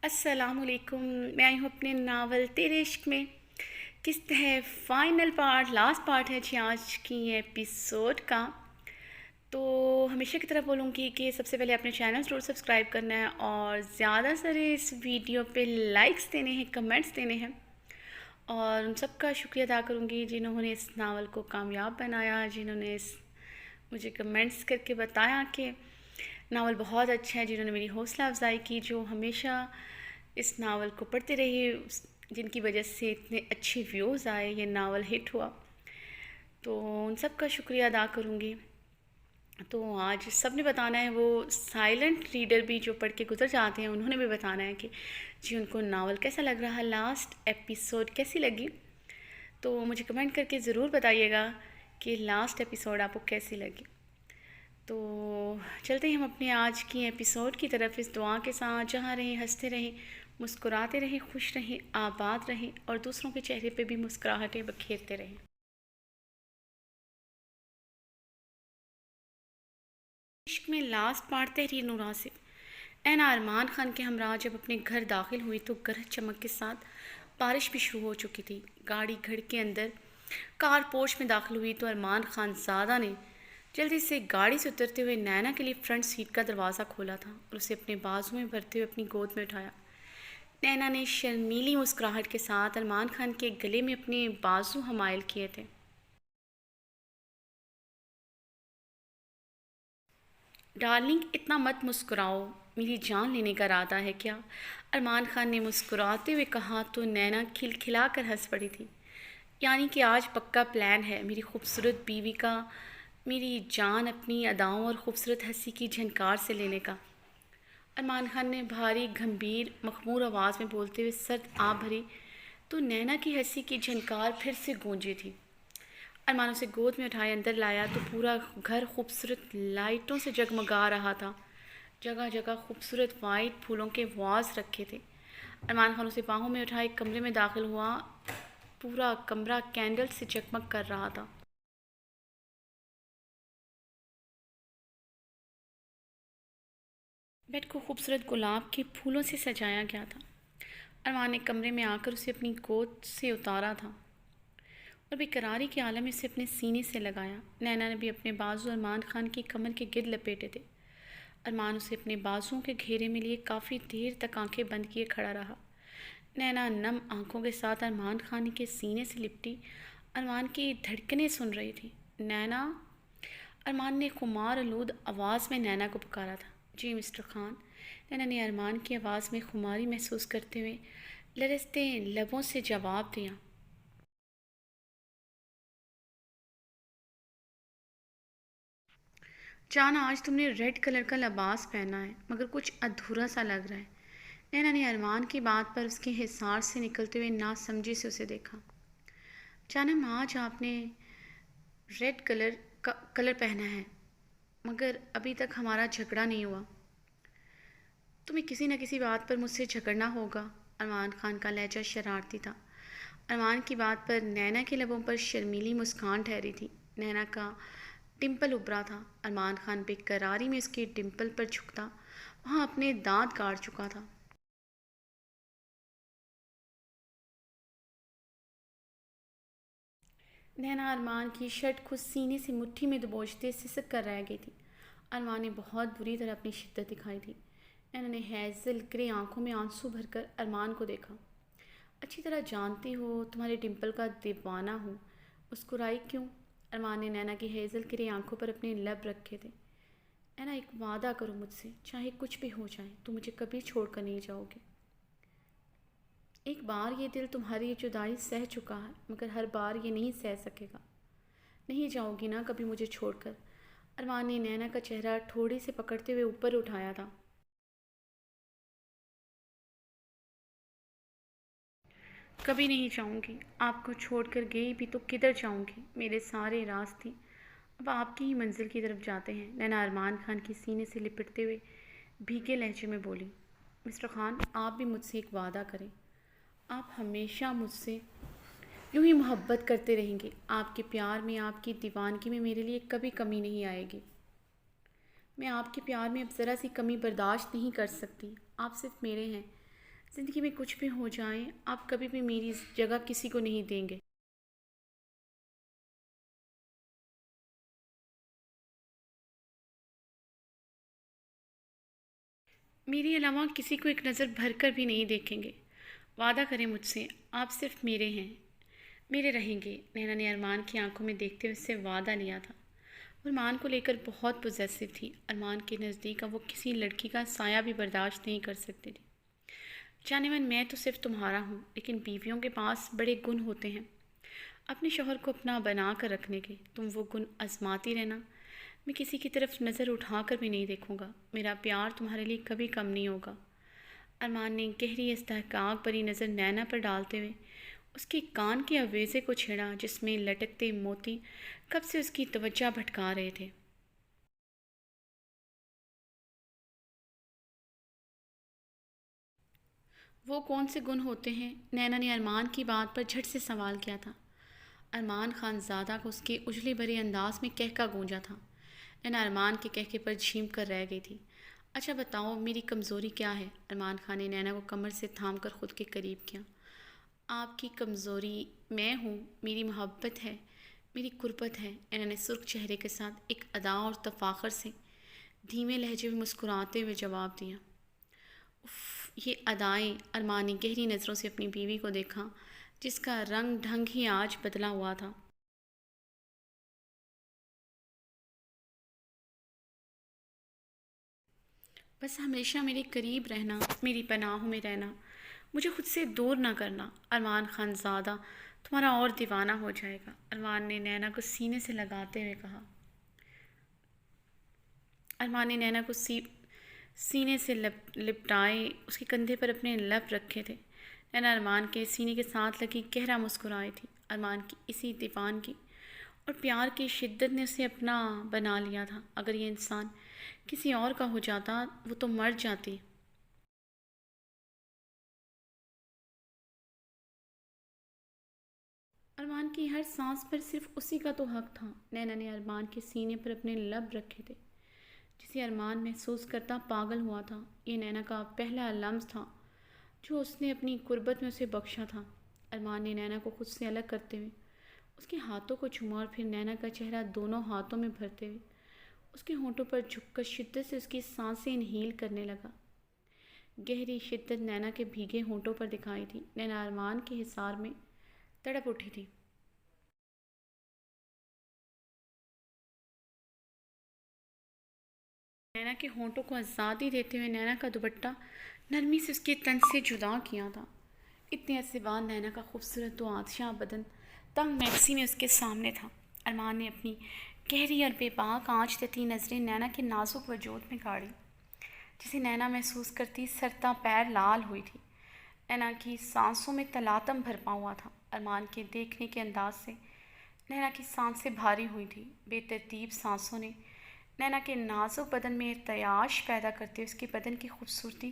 السلام علیکم. میں آئی ہوں اپنے ناول تیرے عشق میں. قسط ہے فائنل پارٹ، لاسٹ پارٹ ہے جی آج کی ایپیسوڈ کا. تو ہمیشہ کی طرح بولوں گی کہ سب سے پہلے اپنے چینل ضرور سبسکرائب کرنا ہے اور زیادہ سے اس ویڈیو پہ لائکس دینے ہیں، کمنٹس دینے ہیں. اور ان سب کا شکریہ ادا کروں گی جنہوں نے اس ناول کو کامیاب بنایا، جنہوں نے مجھے کمنٹس کر کے بتایا کہ ناول بہت اچھا ہے، جنہوں نے میری حوصلہ افزائی کی، جو ہمیشہ اس ناول کو پڑھتے رہے، جن کی وجہ سے اتنے اچھے ویوز آئے، یہ ناول ہٹ ہوا. تو ان سب کا شکریہ ادا کروں گی. تو آج سب نے بتانا ہے، وہ سائلنٹ ریڈر بھی جو پڑھ کے گزر جاتے ہیں انہوں نے بھی بتانا ہے کہ جی ان کو ناول کیسا لگ رہا، لاسٹ ایپیسوڈ کیسی لگی. تو مجھے کمنٹ کر کے ضرور بتائیے گا کہ لاسٹ ایپیسوڈ آپ کو کیسی لگی. تو چلتے ہیں ہم اپنے آج کی ایپیسوڈ کی طرف اس دعا کے ساتھ: جہاں رہیں ہنستے رہیں، مسکراتے رہیں، خوش رہیں، آباد رہیں اور دوسروں کے چہرے پہ بھی مسکراہٹیں بکھیرتے رہیں. عشق میں لاسٹ پارٹ تحریر نور آصف. اینا ارمان خان کے ہمراہ جب اپنے گھر داخل ہوئی تو گرج چمک کے ساتھ بارش بھی شروع ہو چکی تھی. گاڑی گھر کے اندر کار پورچ میں داخل ہوئی تو ارمان خان زادہ نے جلدی سے گاڑی سے اترتے ہوئے نینا کے لیے فرنٹ سیٹ کا دروازہ کھولا تھا اور اسے اپنے بازو میں بھرتے ہوئے اپنی گود میں اٹھایا. نینا نے شرمیلی مسکراہٹ کے ساتھ ارمان خان کے گلے میں اپنے بازو حمائل کیے تھے. ڈارلنگ اتنا مت مسکراؤ، میری جان لینے کا ارادہ ہے کیا؟ ارمان خان نے مسکراتے ہوئے کہا تو نینا کھلکھلا کر ہنس پڑی تھی. یعنی کہ آج پکا پلان ہے میری خوبصورت بیوی کا میری جان اپنی اداؤں اور خوبصورت ہنسی کی جھنکار سے لینے کا. ارمان خان نے بھاری گھمبیر مخمور آواز میں بولتے ہوئے سرد آ بھری تو نینا کی ہنسی کی جھنکار پھر سے گونجی تھی. ارمان اسے گود میں اٹھائے اندر لایا تو پورا گھر خوبصورت لائٹوں سے جگمگا رہا تھا. جگہ جگہ خوبصورت وائٹ پھولوں کے واز رکھے تھے. ارمان خان اسے باہوں میں اٹھائے کمرے میں داخل ہوا. پورا کمرہ کینڈل سے جگمگ کر رہا تھا. بیڈ کو خوبصورت گلاب کے پھولوں سے سجایا گیا تھا. ارمان نے کمرے میں آ کر اسے اپنی گود سے اتارا تھا اور بے قراری کے عالم میں اسے اپنے سینے سے لگایا. نینا نے بھی اپنے بازو ارمان خان کی کمر کے گرد لپیٹے تھے. ارمان اسے اپنے بازوؤں کے گھیرے میں لیے کافی دیر تک آنکھیں بند کیے کھڑا رہا. نینا نم آنکھوں کے ساتھ ارمان خان کے سینے سے لپٹی ارمان کی دھڑکنیں سن رہی تھی. نینا. ارمان نے خمار آلود آواز میں نینا کو پکارا تھا. جی مسٹر خان. نینا نے ارمان کی آواز میں خماری محسوس کرتے ہوئے لرزتے لبوں سے جواب دیا. جان آج تم نے ریڈ کلر کا لباس پہنا ہے مگر کچھ ادھورا سا لگ رہا ہے. نینا نے ارمان کی بات پر اس کے حصار سے نکلتے ہوئے ناسمجھی سے اسے دیکھا. جانم آج آپ نے ریڈ کلر پہنا ہے مگر ابھی تک ہمارا جھگڑا نہیں ہوا. تمہیں کسی نہ کسی بات پر مجھ سے جھگڑنا ہوگا. ارمان خان کا لہجہ شرارتی تھا. ارمان کی بات پر نینا کے لبوں پر شرمیلی مسکان ٹھہری تھی. نینا کا ڈمپل ابھرا تھا. ارمان خان بے قراری میں اس کے ڈمپل پر جھکتا وہاں اپنے دانت کاٹ چکا تھا. نینا ارمان کی شرٹ کو سینے سے مٹھی میں دبوچتے سسک کر رہ گئی تھی. ارمان نے بہت بری طرح اپنی شدت دکھائی تھی. نینا نے ہیزل گرے آنکھوں میں آنسو بھر کر ارمان کو دیکھا. اچھی طرح جانتی ہو تمہارے ڈمپل کا دیوانہ ہوں. مسکرائی کیوں؟ ارمان نے نینا کی ہیزل گرے آنکھوں پر اپنے لب رکھے تھے. نینا ایک وعدہ کرو مجھ سے، چاہے کچھ بھی ہو جائے تو مجھے کبھی چھوڑ کر نہیں جاؤ گے. ایک بار یہ دل تمہاری جدائی سہ چکا ہے مگر ہر بار یہ نہیں سہ سکے گا. نہیں جاؤ گی نا کبھی مجھے چھوڑ کر؟ ارمان نے نینا کا چہرہ ٹھوڑی سے پکڑتے ہوئے اوپر اٹھایا تھا. کبھی نہیں جاؤں گی. آپ کو چھوڑ کر گئی بھی تو کدھر جاؤں گی؟ میرے سارے راستے اب آپ کی ہی منزل کی طرف جاتے ہیں. نینا ارمان خان کی سینے سے لپٹتے ہوئے بھیگے لہجے میں بولی. مسٹر خان آپ بھی مجھ سے ایک وعدہ کریں. آپ ہمیشہ مجھ سے یوں ہی محبت کرتے رہیں گے. آپ کے پیار میں، آپ کی دیوانگی میں میرے لیے کبھی کمی نہیں آئے گی. میں آپ کے پیار میں اب ذرا سی کمی برداشت نہیں کر سکتی. آپ صرف میرے ہیں. زندگی میں کچھ بھی ہو جائے آپ کبھی بھی میری جگہ کسی کو نہیں دیں گے۔ میرے علاوہ کسی کو ایک نظر بھر کر بھی نہیں دیکھیں گے۔ وعدہ کریں مجھ سے، آپ صرف میرے ہیں، میرے رہیں گے۔ نینا نے ارمان کی آنکھوں میں دیکھتے ہوئے اس سے وعدہ لیا تھا۔ وہ ارمان کو لے کر بہت پوزیسو تھی۔ ارمان کے نزدیک اب وہ کسی لڑکی کا سایہ بھی برداشت نہیں کر سکتی تھی۔ جانے من میں تو صرف تمہارا ہوں، لیکن بیویوں کے پاس بڑے گن ہوتے ہیں اپنے شوہر کو اپنا بنا کر رکھنے کے۔ تم وہ گن آزماتی رہنا، میں کسی کی طرف نظر اٹھا کر بھی نہیں دیکھوں گا۔ میرا پیار تمہارے لیے کبھی کم نہیں ہوگا۔ ارمان نے گہری استحقاق بھری نظر نینا پر ڈالتے ہوئے اس کے کان کے آویزے کو چھیڑا جس میں لٹکتے موتی کب سے اس کی توجہ بھٹکا رہے تھے۔ وہ کون سے گن ہوتے ہیں؟ نینا نے ارمان کی بات پر جھٹ سے سوال کیا تھا۔ ارمان خان زادہ کو اس کے اجلے بھرے انداز میں کہکا گونجا تھا۔ نینا ارمان کے کہکے پر جھیم کر رہ گئی تھی۔ اچھا بتاؤ میری کمزوری کیا ہے؟ ارمان خان نے نینا کو کمر سے تھام کر خود کے قریب کیا۔ آپ کی کمزوری میں ہوں، میری محبت ہے، میری قربت ہے، نینا نے سرخ چہرے کے ساتھ ایک ادا اور تفاخر سے دھیمے لہجے میں مسکراتے ہوئے جواب دیا۔ اف، یہ ادائیں! ارمان نے گہری نظروں سے اپنی بیوی کو دیکھا جس کا رنگ ڈھنگ ہی آج بدلا ہوا تھا۔ بس ہمیشہ میرے قریب رہنا، میری پناہوں میں رہنا، مجھے خود سے دور نہ کرنا۔ ارمان خان زادہ تمہارا اور دیوانہ ہو جائے گا، ارمان نے نینا کو سینے سے لگاتے ہوئے کہا۔ ارمان نے نینا کو سینے سے لپٹائے اس کے کندھے پر اپنے لب رکھے تھے۔ نینا ارمان کے سینے کے ساتھ لگی گہرا مسکرائی تھی۔ ارمان کی اسی دیوانگی اور پیار کی شدت نے اسے اپنا بنا لیا تھا۔ اگر یہ انسان کسی اور کا ہو جاتا وہ تو مر جاتی۔ ارمان کی ہر سانس پر صرف اسی کا تو حق تھا۔ نینا نے ارمان کے سینے پر اپنے لب رکھے تھے جسے ارمان محسوس کرتا پاگل ہوا تھا۔ یہ نینا کا پہلا لمس تھا جو اس نے اپنی قربت میں اسے بخشا تھا۔ ارمان نے نینا کو خود سے الگ کرتے ہوئے اس کے ہاتھوں کو چوما اور پھر نینا کا چہرہ دونوں ہاتھوں میں بھرتے ہوئے اس کے ہونٹوں پر جھک کر شدت سے اس کی سانسیں انہیل کرنے لگا۔ گہری شدت نینا کے بھیگے ہونٹوں پر دکھائی تھی۔ نینا ارمان کے حصار میں تڑپ اٹھی تھی۔ نینا کے ہونٹوں کو آزادی دیتے ہوئے نینا کا دوپٹہ نرمی سے اس کے تن سے جدا کیا تھا۔ اتنے عرصے بعد نینا کا خوبصورت و آتشاں بدن تنگ میکسی میں اس کے سامنے تھا۔ ارمان نے اپنی گہری اور بے باک آنچ دیتی نظریں نینا کے نازک وجود میں گاڑی جسے نینا محسوس کرتی سرتا پیر لال ہوئی تھی۔ نینا کی سانسوں میں تلاطم بھرپا ہوا تھا۔ ارمان کے دیکھنے کے انداز سے نینا کی سانسیں بھاری ہوئی تھیں۔ بے ترتیب سانسوں نے نینا کے نازک بدن میں ارتعاش پیدا کرتے اس کے بدن کی خوبصورتی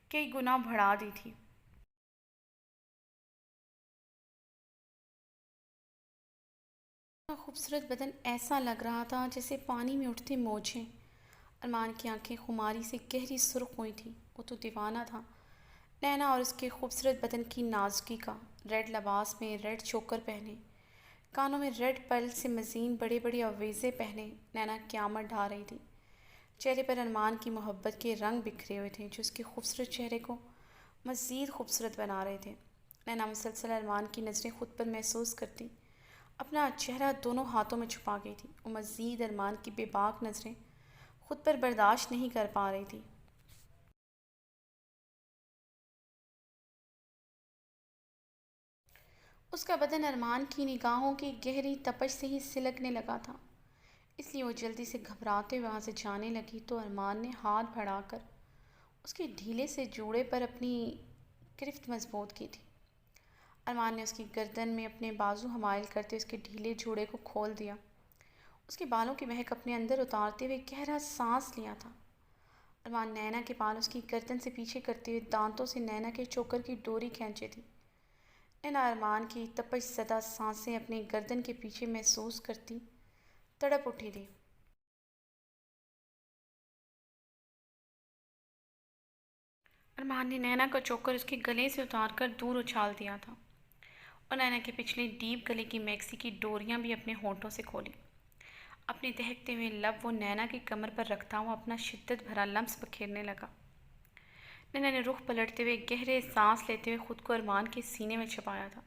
کئی گنا بڑھا دی تھی۔ خوبصورت بدن ایسا لگ رہا تھا جیسے پانی میں اٹھتے موجیں۔ ارمان کی آنکھیں خماری سے گہری سرخ ہوئی تھیں۔ وہ تو دیوانہ تھا نینا اور اس کے خوبصورت بدن کی نازکی کا۔ ریڈ لباس میں ریڈ چوکر پہنے، کانوں میں ریڈ پرل سے مزین بڑے بڑے آویزے پہنے نینا قیامت ڈھا رہی تھی۔ چہرے پر ارمان کی محبت کے رنگ بکھرے ہوئے تھے جو اس کے خوبصورت چہرے کو مزید خوبصورت بنا رہے تھے۔ نینا مسلسل ارمان کی نظریں خود پر محسوس کرتی اپنا چہرہ دونوں ہاتھوں میں چھپا گئی تھی۔ وہ مزید ارمان کی بے باک نظریں خود پر برداشت نہیں کر پا رہی تھی۔ اس کا بدن ارمان کی نگاہوں کی گہری تپش سے ہی سلگنے لگا تھا، اس لیے وہ جلدی سے گھبراتے ہوئے وہاں سے جانے لگی تو ارمان نے ہاتھ بڑھا کر اس کے ڈھیلے سے جوڑے پر اپنی گرفت مضبوط کی تھی۔ ارمان نے اس کی گردن میں اپنے بازو حمائل کرتے اس کے ڈھیلے جوڑے کو کھول دیا، اس کے بالوں کی مہک اپنے اندر اتارتے ہوئے گہرا سانس لیا تھا۔ ارمان نینا کے بال اس کی گردن سے پیچھے کرتے ہوئے دانتوں سے نینا کے چوکر کی ڈوری کھینچے تھی۔ نینا ارمان کی تپش زدہ سانسیں اپنی گردن کے پیچھے محسوس کرتی تڑپ اٹھی تھی۔ ارمان نے نینا کا چوکر اس کے گلے سے اتار کر دور اچھال دیا تھا اور نینا کے پچھلے ڈیپ گلے کی میکسی کی ڈوریاں بھی اپنے ہونٹوں سے کھولی۔ اپنے دہکتے ہوئے لب وہ نینا کی کمر پر رکھتا ہوا اپنا شدت بھرا لمس بکھیرنے لگا۔ نینا نے رخ پلٹتے ہوئے گہرے سانس لیتے ہوئے خود کو ارمان کے سینے میں چھپایا تھا۔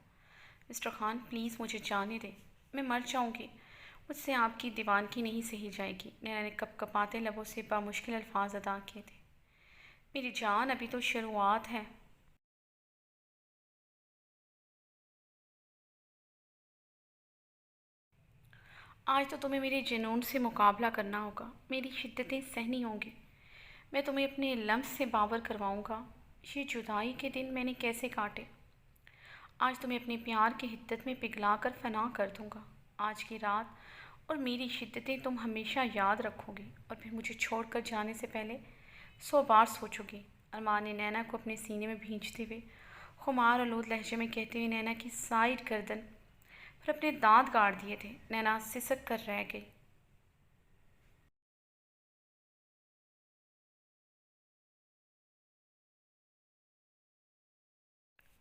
مسٹر خان پلیز مجھے جانے دیں، میں مر جاؤں گی، مجھ سے آپ کی دیوانگی نہیں سہی جائے گی۔ نینا نے کپ کپاتے لبوں سے بامشکل الفاظ ادا کیے تھے۔ میری جان ابھی تو شروعات ہے۔ آج تو تمہیں میرے جنون سے مقابلہ کرنا ہوگا، میری شدتیں سہنی ہوں گی، میں تمہیں اپنے لمس سے باور کرواؤں گا۔ یہ جدائی کے دن میں نے کیسے کاٹے، آج تمہیں اپنے پیار کی حدت میں پگھلا کر فنا کر دوں گا۔ آج کی رات اور میری شدتیں تم ہمیشہ یاد رکھو گی اور پھر مجھے چھوڑ کر جانے سے پہلے 100 بار سوچو گی۔ ارمان نے نینا کو اپنے سینے میں بھینچتے ہوئے خمار آلود لہجے میں کہتے ہوئے نینا کی سائیڈ گردن پر اپنے دانت گاڑ دیے تھے۔ نینا سسک کر رہ گئی۔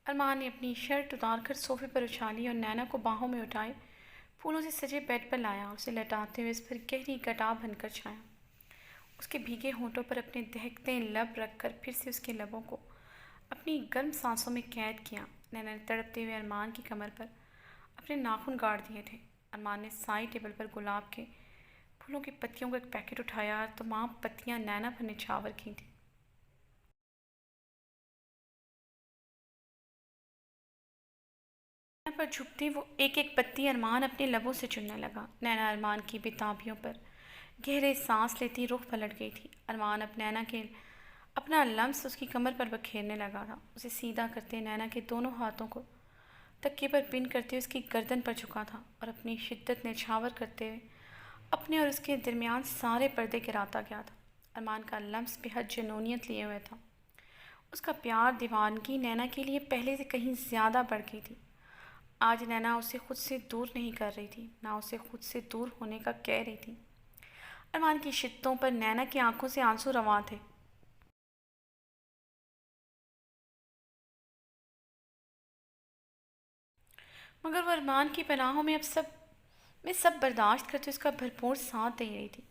ارمان نے اپنی شرٹ اتار کر صوفے پر اچھالی اور نینا کو باہوں میں اٹھائے پھولوں سے سجے بیڈ پر لایا، اسے لٹاتے ہوئے اس پر گہری کٹا بن کر چھایا، اس کے بھیگے ہونٹوں پر اپنے دہکتے لب رکھ کر پھر سے اس کے لبوں کو اپنی گرم سانسوں میں قید کیا۔ نینا نے تڑپتے ہوئے ارمان کی کمر پر اپنے ناخن گاڑ دیے تھے۔ ارمان نے سائڈ ٹیبل پر گلاب کے پھولوں کی پتیوں کا ایک پیکٹ اٹھایا اور تمام پتیاں نینا پر نچھاور کی تھیں۔ نینا پر جھکتے وہ ایک ایک پتی ارمان اپنے لبوں سے چننے لگا۔ نینا ارمان کی بتابیوں پر گہرے سانس لیتی رخ پلٹ گئی تھی۔ ارمان اب نینا کے اپنا لمس اس کی کمر پر بکھیرنے لگا تھا، اسے سیدھا کرتے نینا کے دونوں ہاتھوں کو تکیے پر پن کرتے اس کی گردن پر جھکا تھا اور اپنی شدت نچھاور کرتے ہوئے اپنے اور اس کے درمیان سارے پردے گراتا گیا تھا۔ ارمان کا لمس بے حد جنونیت لیے ہوئے تھا، اس کا پیار دیوانگی نینا کے لیے پہلے سے کہیں زیادہ بڑھ گئی تھی۔ آج نینا اسے خود سے دور نہیں کر رہی تھی، نہ اسے خود سے دور ہونے کا کہہ رہی تھی۔ ارمان کی شدتوں پر نینا کی آنکھوں سے آنسو رواں تھے، مگر وہ ارمان کی پناہوں میں سب برداشت کرتے اس کا بھرپور ساتھ دے رہی تھی۔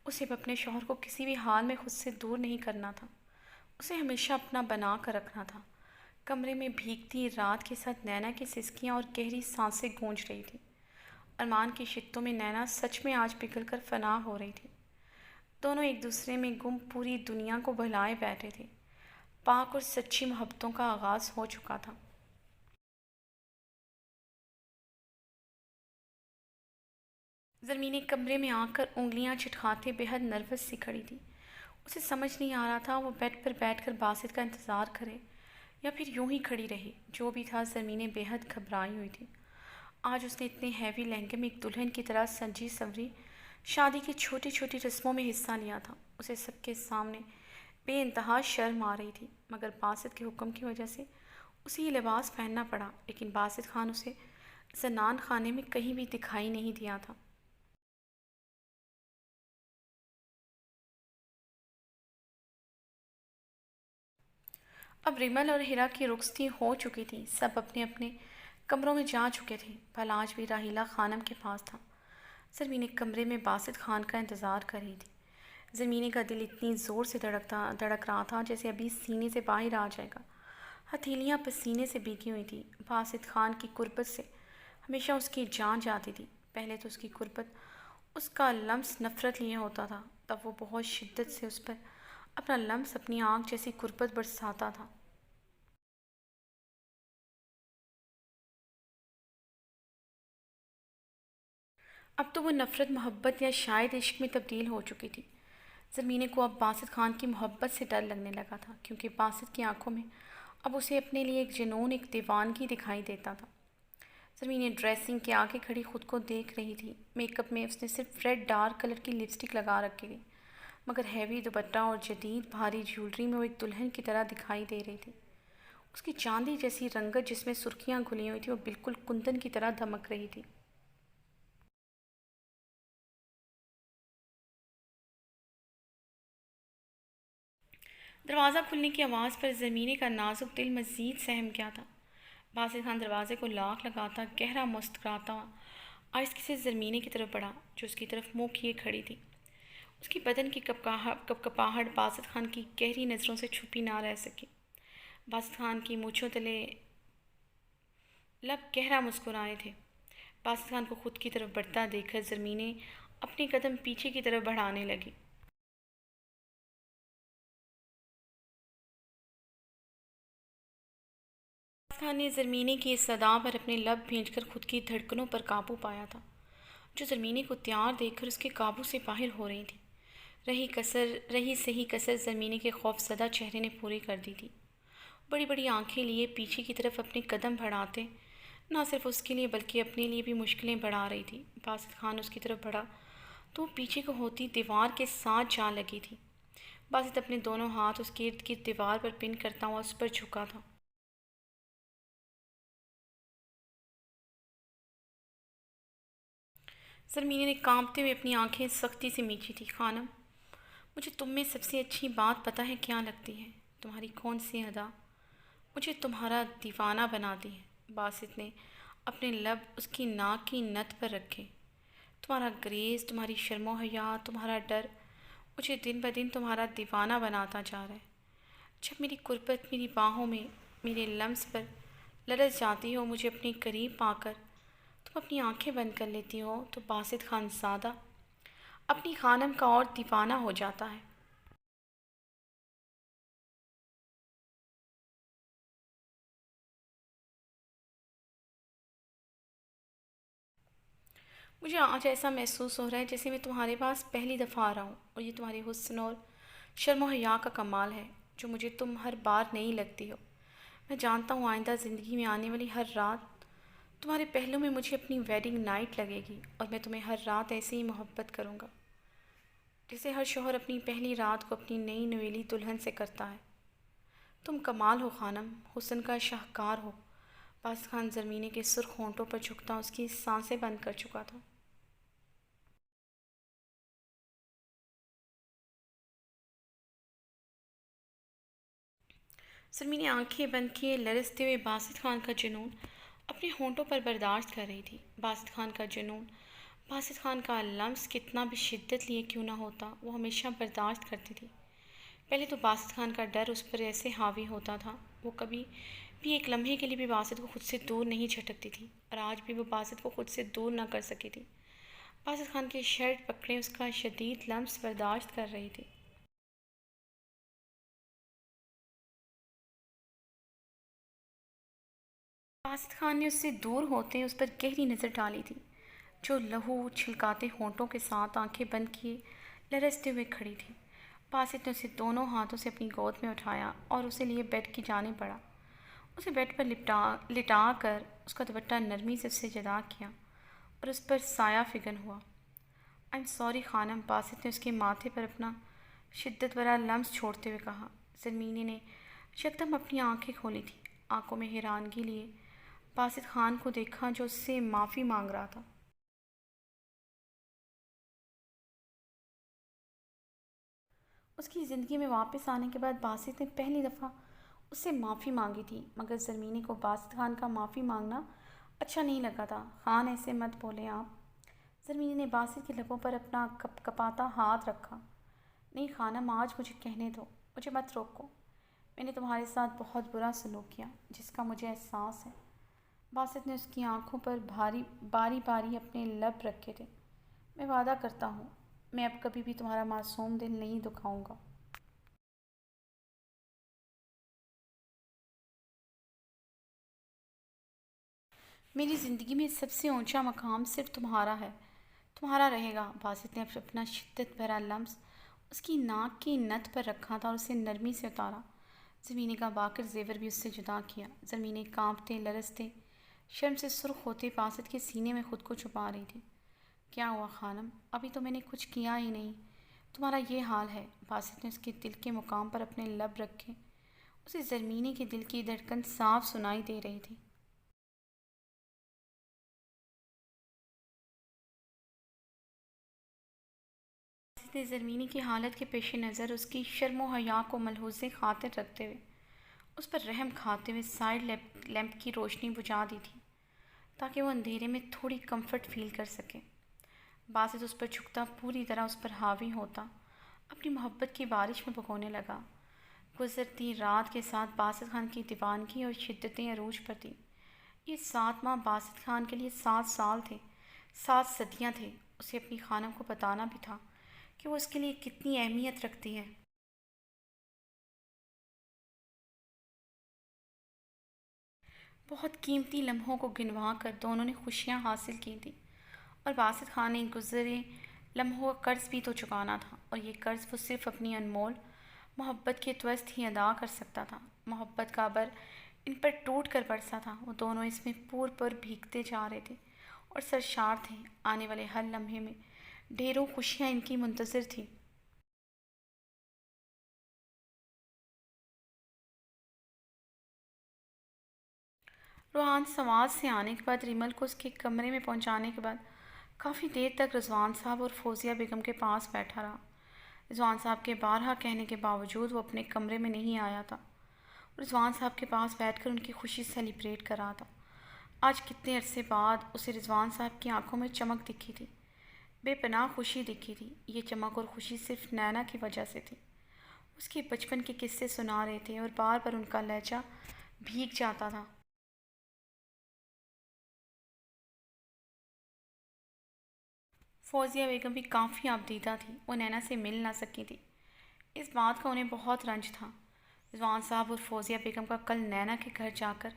اسے اب اپنے شوہر کو کسی بھی حال میں خود سے دور نہیں کرنا تھا، اسے ہمیشہ اپنا بنا کر رکھنا تھا۔ کمرے میں بھیگتی رات کے ساتھ نینا کی سسکیاں اور گہری سانسیں گونج رہی تھیں۔ ارمان کی شدتوں میں نینا سچ میں آج پگھل کر فنا ہو رہی تھی۔ دونوں ایک دوسرے میں گم پوری دنیا کو بہلائے بیٹھے تھے۔ پاک اور سچی محبتوں کا آغاز ہو چکا تھا۔ زرمینی کمرے میں آ کر انگلیاں چٹکھاتے بے حد نروس سی کھڑی تھی۔ اسے سمجھ نہیں آ رہا تھا وہ بیڈ پر بیٹھ کر باسط کا انتظار کرے یا پھر یوں ہی کھڑی رہے۔ جو بھی تھا زرمینی بے حد گھبرائی ہوئی تھی۔ آج اس نے اتنے ہیوی لہنگے میں ایک دلہن کی طرح سجی سنوری شادی کی چھوٹی چھوٹی رسموں میں حصہ لیا تھا۔ اسے سب کے سامنے بے انتہا شرم آ رہی تھی، مگر باسط کے حکم کی وجہ سے اسے یہ لباس پہننا پڑا۔ لیکن باسط خان اسے زنان خانے میں کہیں بھی دکھائی نہیں دیا تھا۔ اب ریمل اور ہیرا کی رخصتی ہو چکی تھی، سب اپنے اپنے کمروں میں جا چکے تھے۔ پھل بھی راحیلہ خانم کے پاس تھا۔ زرمینی کمرے میں باسط خان کا انتظار کر رہی تھی۔ زرمینی کا دل اتنی زور سے دھڑک رہا تھا جیسے ابھی سینے سے باہر آ جائے گا۔ ہتھیلیاں پسینے سے بھیگی ہوئی تھیں۔ باسط خان کی قربت سے ہمیشہ اس کی جان جاتی تھی۔ پہلے تو اس کی قربت، اس کا لمس نفرت لیے ہوتا تھا، تب وہ بہت شدت سے اس پر اپنا لمس اپنی آنکھ جیسی قربت برساتا تھا۔ اب تو وہ نفرت محبت یا شاید عشق میں تبدیل ہو چکی تھی۔ زمینی کو اب باسط خان کی محبت سے ڈر لگنے لگا تھا، کیونکہ باسط کی آنکھوں میں اب اسے اپنے لیے ایک جنون، ایک دیوانگی دکھائی دیتا تھا۔ زمینی ڈریسنگ کے آگے کھڑی خود کو دیکھ رہی تھی۔ میک اپ میں اس نے صرف ریڈ ڈارک کلر کی لپسٹک لگا رکھی تھی، مگر ہیوی دوپٹہ اور جدید بھاری جیولری میں وہ ایک دلہن کی طرح دکھائی دے رہی تھی۔ اس کی چاندی جیسی رنگت جس میں سرخیاں گھلی ہوئی تھیں وہ بالکل کندن کی طرح دمک رہی تھی۔ دروازہ کھلنے کی آواز پر زمینی کا نازک دل مزید سہم گیا تھا۔ باسط خان دروازے کو لاک لگاتا گہرا مسکراتا آہستگی سے زمینی کی طرف بڑھا، جو اس کی طرف منہ کیے کھڑی تھی۔ اس کی بدن کی کپکپاہٹ باسط خان کی گہری نظروں سے چھپی نہ رہ سکی۔ باسط خان کی مونچھوں تلے لب گہرا مسکرائے تھے۔ باسط خان کو خود کی طرف بڑھتا دیکھ کر زمینی اپنی قدم پیچھے کی طرف بڑھانے لگی۔ باسط خان نے زرمینی کی اس صدا پر اپنے لب بھینچ کر خود کی دھڑکنوں پر قابو پایا تھا، جو زرمینی کو تیار دیکھ کر اس کے قابو سے باہر ہو رہی تھی۔ رہی صحیح کسر زرمینی کے خوف زدہ چہرے نے پوری کر دی تھی۔ بڑی بڑی آنکھیں لیے پیچھے کی طرف اپنے قدم بڑھاتے نہ صرف اس کے لیے بلکہ اپنے لیے بھی مشکلیں بڑھا رہی تھی۔ باسط خان اس کی طرف بڑھا تو وہ پیچھے کو ہوتی دیوار کے ساتھ جا لگی تھی۔ باسط اپنے دونوں ہاتھ اس کے ارد گرد دیوار پر پن کرتا ہوا اس پر جھکا تھا۔ زرمینی نے کانپتے ہوئے اپنی آنکھیں سختی سے میچی تھی۔ خانم، مجھے تم میں سب سے اچھی بات پتہ ہے کیا لگتی ہے؟ تمہاری کون سی ادا مجھے تمہارا دیوانہ بناتی ہے۔ باسط نے اپنے لب اس کی ناک کی نت پر رکھے۔ تمہارا گریز، تمہاری شرم و حیا، تمہارا ڈر مجھے دن بدن تمہارا دیوانہ بناتا جا رہا ہے۔ جب میری قربت میری باہوں میں میرے لمس پر لرز جاتی ہو، مجھے اپنے قریب پا کر تم اپنی آنکھیں بند کر لیتی ہو تو باسط خان زادہ اپنی خانم کا اور دیوانہ ہو جاتا ہے۔ مجھے آج ایسا محسوس ہو رہا ہے جیسے میں تمہارے پاس پہلی دفعہ آ رہا ہوں، اور یہ تمہارے حسن اور شرم و حیا کا کمال ہے جو مجھے تم ہر بار نہیں لگتی ہو۔ میں جانتا ہوں آئندہ زندگی میں آنے والی ہر رات تمہارے پہلو میں مجھے اپنی ویڈنگ نائٹ لگے گی، اور میں تمہیں ہر رات ایسے ہی محبت کروں گا جیسے ہر شوہر اپنی پہلی رات کو اپنی نئی نویلی دلہن سے کرتا ہے۔ تم کمال ہو خانم، حسن کا شاہکار ہو۔ باسط خان زرمینی کے سرخ ہونٹوں پر جھکتا اس کی سانسیں بند کر چکا تھا۔ زرمینی آنکھیں بند کیے لرزتے ہوئے باسط خان کا جنون اپنے ہونٹوں پر برداشت کر رہی تھی۔ باسط خان کا جنون، باسط خان کا لمس کتنا بھی شدت لیے کیوں نہ ہوتا، وہ ہمیشہ برداشت کرتی تھی۔ پہلے تو باسط خان کا ڈر اس پر ایسے حاوی ہوتا تھا، وہ کبھی بھی ایک لمحے کے لیے بھی باسط کو خود سے دور نہیں جھٹکتی تھی، اور آج بھی وہ باسط کو خود سے دور نہ کر سکی تھی۔ باسط خان کے شرٹ پکڑے اس کا شدید لمس برداشت کر رہی تھی۔ باسط خان نے اس سے دور ہوتے اس پر گہری نظر ڈالی تھی، جو لہو چھلکاتے ہونٹوں کے ساتھ آنکھیں بند کیے لرزتے ہوئے کھڑی تھی۔ باسط نے اسے دونوں ہاتھوں سے اپنی گود میں اٹھایا اور اسے لیے بیڈ کی جانب بڑھا۔ اسے بیڈ پر لٹا کر اس کا دوپٹہ نرمی سے اس سے جدا کیا اور اس پر سایہ فگن ہوا۔ "آئی ایم سوری خانم"، باسط نے اس کے ماتھے پر اپنا شدت بھرا لمس چھوڑتے ہوئے کہا۔ زرمینی نے یکدم اپنی آنکھیں کھولی تھیں، آنکھوں میں حیرانگی لیے باسط خان کو دیکھا جو اس سے معافی مانگ رہا تھا۔ اس کی زندگی میں واپس آنے کے بعد باسط نے پہلی دفعہ اس سے معافی مانگی تھی، مگر زرمینی کو باسط خان کا معافی مانگنا اچھا نہیں لگا تھا۔ "خان، ایسے مت بولیں آپ"، زرمینی نے باسط کے لبوں پر اپنا کپکپاتا ہاتھ رکھا۔ "نہیں خانم، آج مجھے کہنے دو، مجھے مت روکو۔ میں نے تمہارے ساتھ بہت برا سلوک کیا جس کا مجھے احساس ہے۔ باسط نے اس کی آنکھوں پر باری باری اپنے لب رکھے تھے۔ "میں وعدہ کرتا ہوں میں اب کبھی بھی تمہارا معصوم دل نہیں دکھاؤں گا۔ میری زندگی میں سب سے اونچا مقام صرف تمہارا ہے، تمہارا رہے گا"۔ باسط نے اپنا شدت بھرا لمس اس کی ناک کی نت پر رکھا تھا اور اسے نرمی سے اتارا۔ زرمینی کا باکر زیور بھی اس سے جدا کیا۔ زرمینی کانپتے لرزتے شرم سے سرخ ہوتے باسط کے سینے میں خود کو چھپا رہی تھی۔ "کیا ہوا خانم، ابھی تو میں نے کچھ کیا ہی نہیں، تمہارا یہ حال ہے"۔ باسط نے اس کے دل کے مقام پر اپنے لب رکھے۔ اسے زرمینی کے دل کی دھڑکن صاف سنائی دے رہی تھی۔ اپنے زرمینی کی حالت کے پیش نظر اس کی شرم و حیا کو ملحوظ خاطر رکھتے ہوئے اس پر رحم کھاتے ہوئے سائڈ لیمپ کی روشنی بجھا دی تھی تاکہ وہ اندھیرے میں تھوڑی کمفرٹ فیل کر سکے۔ باسط اس پر جھکتا، پوری طرح اس پر حاوی ہوتا، اپنی محبت کی بارش میں بھگونے لگا۔ گزرتی رات کے ساتھ باسط خان کی دیوانگی اور شدتیں عروج پر تھیں۔ یہ 7 ماہ باسط خان کے لیے 7 سال تھے، 7 صدیاں تھے۔ اسے اپنی خانم کو بتانا بھی تھا کہ وہ اس کے لیے کتنی اہمیت رکھتی ہے۔ بہت قیمتی لمحوں کو گنوا کر دونوں نے خوشیاں حاصل کی تھیں، اور باسط خان نے گزرے لمحوں کا قرض بھی تو چکانا تھا، اور یہ قرض وہ صرف اپنی انمول محبت کے توسط ہی ادا کر سکتا تھا۔ محبت کا ابر ان پر ٹوٹ کر برسا تھا، وہ دونوں اس میں پور بھیگتے جا رہے تھے اور سرشار تھے۔ آنے والے ہر لمحے میں ڈھیروں خوشیاں ان کی منتظر تھیں۔ روحان سوات سے آنے کے بعد ریمل کو اس کے کمرے میں پہنچانے کے بعد کافی دیر تک رضوان صاحب اور فوزیہ بیگم کے پاس بیٹھا رہا۔ رضوان صاحب کے بارہا کہنے کے باوجود وہ اپنے کمرے میں نہیں آیا تھا۔ رضوان صاحب کے پاس بیٹھ کر ان کی خوشی سیلیبریٹ کر رہا تھا۔ آج کتنے عرصے بعد اسے رضوان صاحب کی آنکھوں میں چمک دکھی تھی، بے پناہ خوشی دکھی تھی۔ یہ چمک اور خوشی صرف نینا کی وجہ سے تھی۔ اس کے بچپن کے قصے سنا رہے تھے اور بار بار ان کا لہجہ بھیگ جاتا تھا۔ فوزیہ بیگم بھی کافی آبدیدہ تھی، وہ نینا سے مل نہ سکی تھی۔ اس بات کا انہیں بہت رنج تھا۔ رضوان صاحب اور فوزیہ بیگم کا کل نینا کے گھر جا کر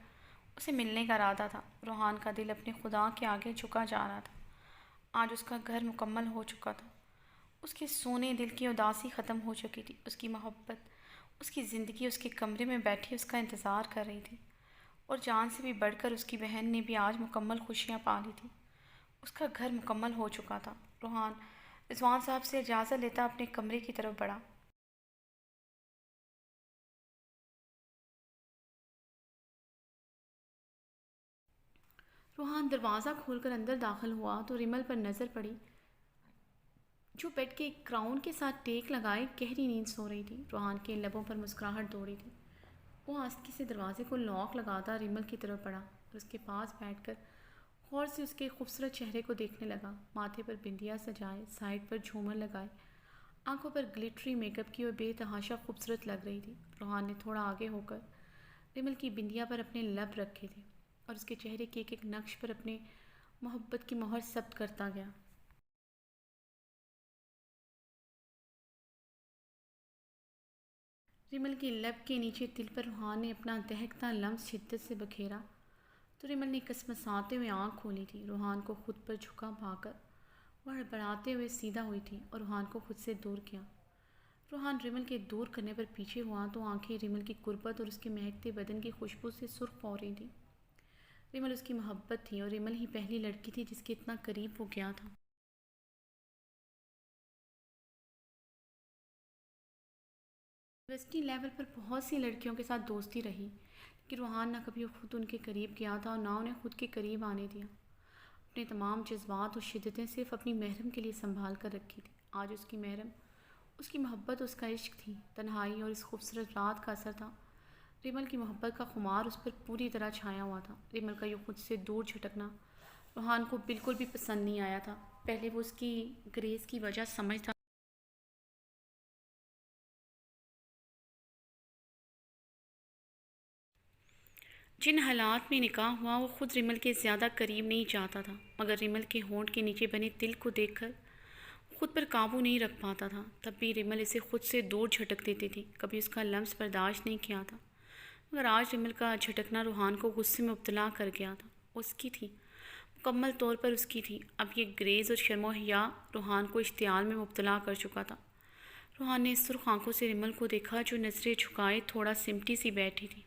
اسے ملنے کا ارادہ تھا۔ روحان کا دل اپنے خدا کے آگے جھکا جا رہا تھا۔ آج اس کا گھر مکمل ہو چکا تھا۔ اس کے سونے دل کی اداسی ختم ہو چکی تھی۔ اس کی محبت، اس کی زندگی اس کے کمرے میں بیٹھی اس کا انتظار کر رہی تھی، اور جان سے بھی بڑھ کر اس کی بہن نے بھی آج مکمل خوشیاں پا لی تھیں۔ اس کا گھر مکمل ہو چکا تھا۔ روحان رضوان صاحب سے اجازت لیتا اپنے کمرے کی طرف بڑھا۔ روحان دروازہ کھول کر اندر داخل ہوا تو ریمل پر نظر پڑی، جو بیڈ کے ایک کراؤن کے ساتھ ٹیک لگائے گہری نیند سو رہی تھی۔ روحان کے لبوں پر مسکراہٹ دوڑی تھی۔ وہ آستگی سے دروازے کو لاک لگاتا ریمل کی طرف بڑھا اور اس کے پاس بیٹھ کر غور سے اس کے خوبصورت چہرے کو دیکھنے لگا۔ ماتھے پر بندیا سجائے، سائڈ پر جھومر لگائے، آنکھوں پر گلیٹری میک اپ کی اور بے تحاشا خوبصورت لگ رہی تھی۔ روحان نے تھوڑا آگے ہو کر ریمل کی بندیا پر اپنے لب رکھے تھے اور اس کے چہرے کے ایک ایک نقش پر اپنے محبت کی مہر ثبت کرتا گیا۔ ریمل کے لب کے نیچے دل پر روحان نے اپنا دہکتا لمس شدت سے بکھیرا تو ریمل نے کسمساتے ہوئے آنکھ کھولی تھی۔ روحان کو خود پر جھکا پا کر وہ ہڑبڑاتے ہوئے سیدھا ہوئی تھی اور روحان کو خود سے دور کیا۔ روحان ریمل کے دور کرنے پر پیچھے ہوا تو آنکھیں ریمل کی قربت اور اس کے مہکتے بدن کی خوشبو سے سرخ ہو رہی تھیں۔ ریمل اس کی محبت تھی اور ریمل ہی پہلی لڑکی تھی جس کے اتنا قریب وہ گیا تھا۔ یونیورسٹی لیول پر بہت سی لڑکیوں کے ساتھ دوستی رہی، لیکن روحان نہ کبھی خود ان کے قریب گیا تھا اور نہ انہیں خود کے قریب آنے دیا۔ اپنے تمام جذبات اور شدتیں صرف اپنی محرم کے لیے سنبھال کر رکھی تھی۔ آج اس کی محرم اس کی محبت، اس کا عشق تھی۔ تنہائی اور اس خوبصورت رات کا اثر تھا۔ ریمل کی محبت کا خمار اس پر پوری طرح چھایا ہوا تھا۔ ریمل کا یہ خود سے دور جھٹکنا روحان کو بالکل بھی پسند نہیں آیا تھا۔ پہلے وہ اس کی گریز کی وجہ سمجھتا، جن حالات میں نکاح ہوا وہ خود ریمل کے زیادہ قریب نہیں چاہتا تھا، مگر ریمل کے ہونٹ کے نیچے بنے تل کو دیکھ کر خود پر قابو نہیں رکھ پاتا تھا۔ تب بھی ریمل اسے خود سے دور جھٹک دیتی تھی، کبھی اس کا لمس برداشت نہیں کیا تھا، مگر آج ریمل کا جھٹکنا روحان کو غصے میں مبتلا کر گیا تھا۔ اس کی تھی، مکمل طور پر اس کی تھی۔ اب یہ گریز اور شرم و حیا روحان کو اشتعال میں مبتلا کر چکا تھا۔ روحان نے سرخ آنکھوں سے ریمل کو دیکھا جو نظریں جھکائے تھوڑا سمٹی سی بیٹھی تھی۔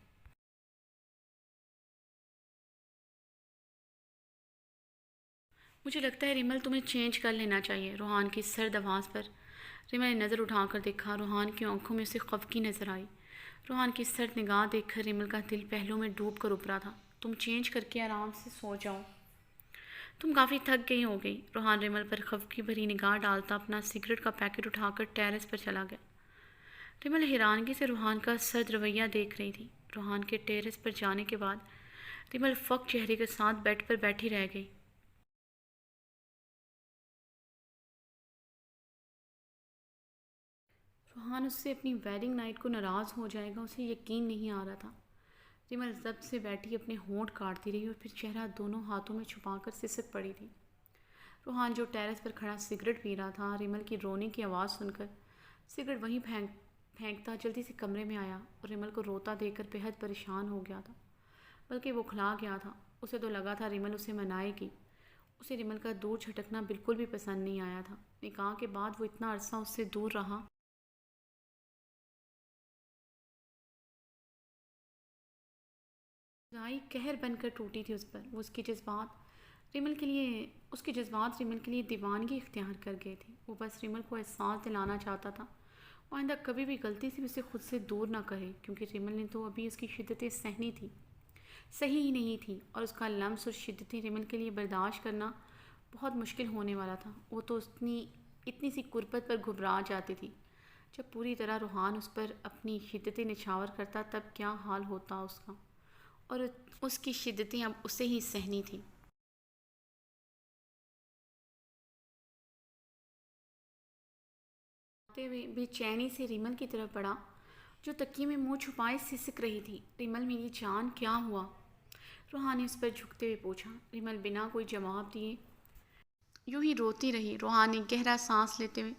مجھے لگتا ہے ریمل تمہیں چینج کر لینا چاہیے، روحان کی سرد آواز پر ریمل نے نظر اٹھا کر دیکھا۔ روحان کی آنکھوں میں اسے خفگی نظر آئی۔ روحان کی سرد نگاہ دیکھ کر ریمل کا دل پہلو میں ڈوب کر ابھرا تھا۔ تم چینج کر کے آرام سے سو جاؤ، تم کافی تھک گئی ہو گئی۔ روحان ریمل پر خفگی بھری نگاہ ڈالتا اپنا سگریٹ کا پیکٹ اٹھا کر ٹیرس پر چلا گیا۔ ریمل حیرانگی سے روحان کا سرد رویہ دیکھ رہی تھی۔ روحان کے ٹیرس پر جانے کے بعد ریمل فک چہرے کے ساتھ بیڈ پر بیٹھی رہ گئی۔ روحان اس سے اپنی ویڈنگ نائٹ کو ناراض ہو جائے گا، اسے یقین نہیں آ رہا تھا۔ ریمل ضبط سے بیٹھی اپنے ہونٹ کاٹتی رہی اور پھر چہرہ دونوں ہاتھوں میں چھپا کر سسک پڑی تھی۔ روحان جو ٹیرس پر کھڑا سگریٹ پی رہا تھا، ریمل کی رونے کی آواز سن کر سگریٹ وہیں پھینکتا جلدی سے کمرے میں آیا اور ریمل کو روتا دیکھ کر بےحد پریشان ہو گیا تھا، بلکہ وہ کھلا گیا تھا۔ اسے تو لگا تھا ریمل اسے منائے گی۔ اسے ریمل کا دور چھٹکنا بالکل بھی پسند نہیں آیا تھا۔ نکاح کے بعد وہ اتنا عرصہ اس سے دور رہا۔ جائی قہر بن کر ٹوٹی تھی اس پر۔ وہ اس کے جذبات ریمل کے لیے دیوانگی اختیار کر گئے تھے۔ وہ بس ریمل کو احساس دلانا چاہتا تھا وہ آئندہ کبھی بھی غلطی سے اسے خود سے دور نہ کرے، کیونکہ ریمل نے تو ابھی اس کی شدتیں سہنی تھی، صحیح ہی نہیں تھی، اور اس کا لمس اور شدتیں ریمل کے لیے برداشت کرنا بہت مشکل ہونے والا تھا۔ وہ تو اتنی سی قربت پر گھبرا جاتی تھی۔ جب پوری طرح روحان اس پر اپنی شدتیں نچھاور کرتا تب کیا حال ہوتا اس کا، اور اس کی شدتیں اب اسے ہی سہنی تھیں۔ آتے ہوئے بے چینی سے ریمل کی طرف بڑھا جو تکیے میں منہ چھپائے سسک رہی تھی۔ ریمل میری جان کیا ہوا؟ روحان نے اس پر جھکتے ہوئے پوچھا۔ ریمل بنا کوئی جواب دیے یوں ہی روتی رہی۔ روحان نے گہرا سانس لیتے ہوئے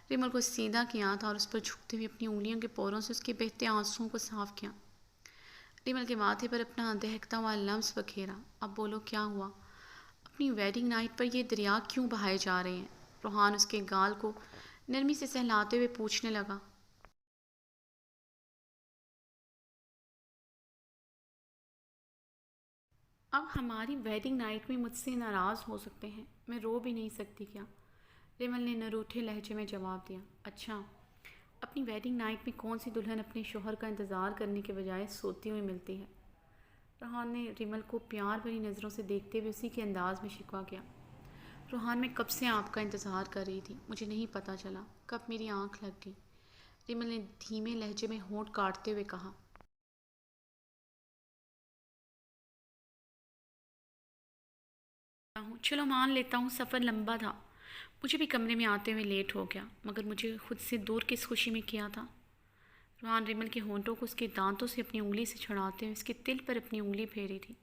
ریمل کو سیدھا کیا تھا اور اس پر جھکتے ہوئے اپنی انگلیوں کے پوروں سے اس کے بہتے آنسوؤں کو صاف کیا۔ ریمل کے ماتھے پر اپنا دہکتا ہوا لمس بکھیرا۔ اب بولو کیا ہوا؟ اپنی ویڈنگ نائٹ پر یہ دریا کیوں بہائے جا رہے ہیں؟ روحان اس کے گال کو نرمی سے سہلاتے ہوئے پوچھنے لگا۔ اب ہماری ویڈنگ نائٹ میں مجھ سے ناراض ہو سکتے ہیں، میں رو بھی نہیں سکتی کیا؟ ریمل نے نروٹھے لہجے میں جواب دیا۔ اچھا، اپنی ویڈنگ نائٹ میں کون سی دلہن اپنے شوہر کا انتظار کرنے کے بجائے سوتی ہوئی ملتی ہے؟ روحان نے ریمل کو پیار بھری نظروں سے دیکھتے ہوئے اسی کے انداز میں شکوہ کیا۔ روحان میں کب سے آپ کا انتظار کر رہی تھی، مجھے نہیں پتہ چلا کب میری آنکھ لگ گئی، ریمل نے دھیمے لہجے میں ہونٹ کاٹتے ہوئے کہا۔ چلو مان لیتا ہوں سفر لمبا تھا، مجھے بھی کمرے میں آتے ہوئے لیٹ ہو گیا، مگر مجھے خود سے دور کس خوشی میں کیا تھا؟ روحان ریمل کے ہونٹوں کو اس کے دانتوں سے اپنی انگلی سے چھڑاتے ہوئے اس کے تل پر اپنی انگلی پھیری تھی۔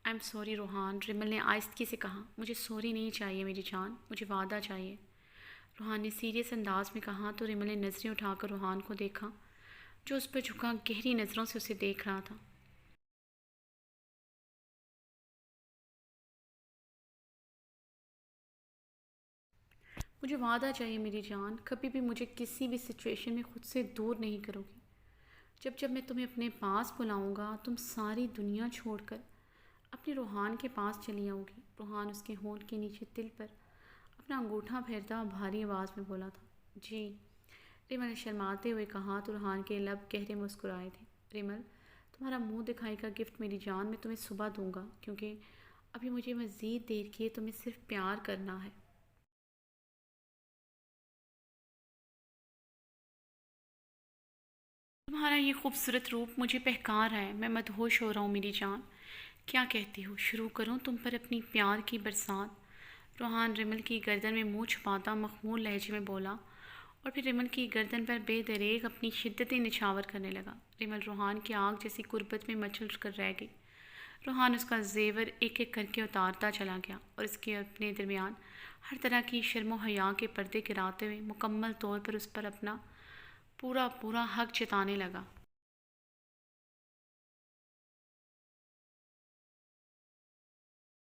آئی ایم سوری روحان، ریمل نے آہستگی سے کہا۔ مجھے سوری نہیں چاہیے میری جان، مجھے وعدہ چاہیے، روحان نے سیریس انداز میں کہا تو ریمل نے نظریں اٹھا کر روحان کو دیکھا جو اس پر جھکا گہری نظروں سے اسے دیکھ رہا تھا۔ مجھے وعدہ چاہیے میری جان، کبھی بھی مجھے کسی بھی سچویشن میں خود سے دور نہیں کرو گی۔ جب جب میں تمہیں اپنے پاس بلاؤں گا تم ساری دنیا چھوڑ کر اپنے روحان کے پاس چلی آؤ گی۔ روحان اس کے ہونٹ کے نیچے تل پر اپنا انگوٹھا پھیرتا بھاری آواز میں بولا تھا۔ جی، ریمل نے شرماتے ہوئے کہا تو روحان کے لب گہرے مسکرائے تھے۔ ریمل، تمہارا منہ دکھائی کا گفٹ میری جان میں تمہیں صبح دوں گا، کیونکہ ابھی مجھے مزید دیر کیے تمہیں صرف پیار کرنا ہے۔ تمہارا یہ خوبصورت روپ مجھے بہکا رہا ہے، میں مدہوش ہو رہا ہوں میری جان۔ کیا کہتی ہو، شروع کروں تم پر اپنی پیار کی برسات؟ روحان ریمل کی گردن میں منہ چھپاتا مخمور لہجے میں بولا اور پھر ریمل کی گردن پر بے دریغ اپنی شدتیں نچھاور کرنے لگا۔ ریمل روحان کی آگ جیسی قربت میں مچل کر رہ گئی۔ روحان اس کا زیور ایک ایک کر کے اتارتا چلا گیا اور اس کے اپنے درمیان ہر طرح کی شرم و حیا کے پردے گراتے ہوئے مکمل طور پر اس پر اپنا پورا حق جتانے لگا۔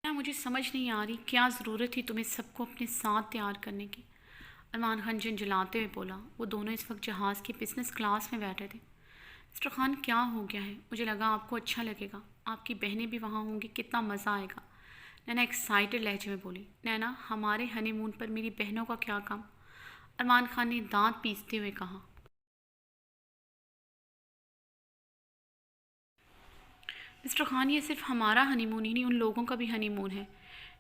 مجھے سمجھ نہیں آ رہی کیا ضرورت تھی تمہیں سب کو اپنے ساتھ تیار کرنے کی، ارمان خان جھنجھلاتے ہوئے بولا۔ وہ دونوں اس وقت جہاز کی بزنس کلاس میں بیٹھے تھے۔ مسٹر خان کیا ہو گیا ہے؟ مجھے لگا آپ کو اچھا لگے گا، آپ کی بہنیں بھی وہاں ہوں گی، کتنا مزہ آئے گا، نینا ایکسائٹڈ لہجے میں بولی۔ نینا، ہمارے ہنی مون پر میری بہنوں کا کیا کام؟ ارمان خان نے دانت پیستے ہوئے کہا۔ مسٹر خان، یہ صرف ہمارا ہنی مون ہی نہیں، ان لوگوں کا بھی ہنی مون ہے۔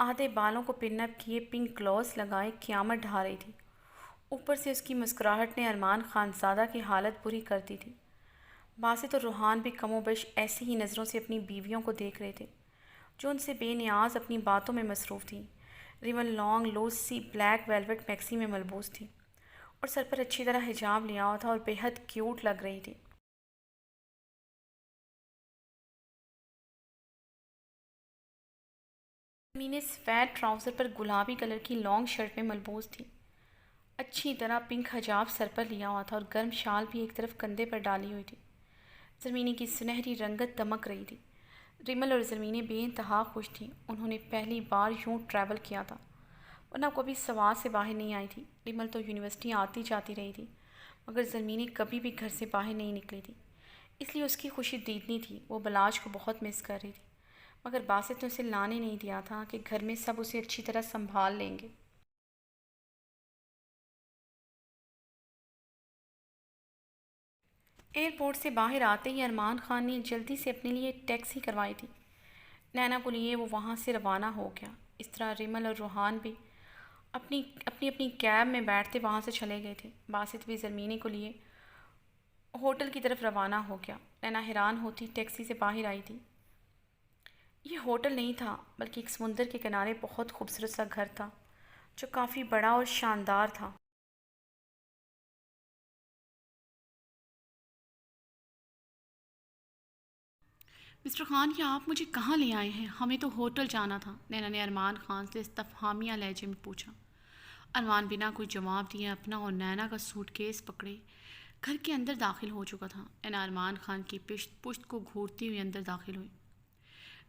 آدھے بالوں کو پن اپ کیے پنک گلوز لگائے قیامت ڈھا رہی تھی۔ اوپر سے اس کی مسکراہٹ نے ارمان خانزادہ کی حالت بری کر دی تھی۔ باسط اور روحان بھی کم و بیش ایسی ہی نظروں سے اپنی بیویوں کو دیکھ رہے تھے جو ان سے بے نیاز اپنی باتوں میں مصروف تھیں۔ ریمل لانگ لوز سی بلیک ویلویٹ میکسی میں ملبوس تھی اور سر پر اچھی طرح حجاب لیا ہوا تھا اور بے حد کیوٹ لگ رہی تھی۔ مینے سفید ٹراؤزر پر گلابی کلر کی لانگ شرٹ میں ملبوس تھی۔ اچھی طرح پنک حجاب سر پر لیا ہوا تھا اور گرم شال بھی ایک طرف کندھے پر ڈالی ہوئی تھی۔ زرمینی کی سنہری رنگت دمک رہی تھی۔ ریمل اور زرمینی بے انتہا خوش تھیں۔ انہوں نے پہلی بار یوں ٹریول کیا تھا، ورنہ کبھی سوات سے باہر نہیں آئی تھی۔ ریمل تو یونیورسٹی آتی جاتی رہی تھی، مگر زرمینی کبھی بھی گھر سے باہر نہیں نکلی تھی، اس لیے اس کی خوشی دیدنی تھی۔ وہ بلاج کو بہت مس کر رہی تھی، مگر باسط نے اسے لانے نہیں دیا تھا کہ گھر میں سب اسے اچھی طرح سنبھال لیں گے۔ ایئرپورٹ سے باہر آتے ہی ارمان خان نے جلدی سے اپنے لیے ٹیکسی کروائی تھی۔ نینا کو لیے وہ وہاں سے روانہ ہو گیا۔ اس طرح ریمل اور روحان بھی اپنی کیب میں بیٹھتے وہاں سے چلے گئے تھے۔ باسط بھی زرمینی کو لیے ہوٹل کی طرف روانہ ہو گیا۔ نینا حیران ہوتی ٹیکسی سے باہر آئی تھی۔ یہ ہوٹل نہیں تھا بلکہ ایک سمندر کے کنارے بہت خوبصورت سا گھر تھا جو کافی بڑا اور شاندار تھا۔ مسٹر خان، کیا آپ مجھے کہاں لے آئے ہیں؟ ہمیں تو ہوٹل جانا تھا، نینا نے ارمان خان سے استفہامیہ لہجے میں پوچھا۔ ارمان بنا کوئی جواب دیے اپنا اور نینا کا سوٹ کیس پکڑے گھر کے اندر داخل ہو چکا تھا۔ نینا ارمان خان کی پشت کو گھورتی ہوئی اندر داخل ہوئی۔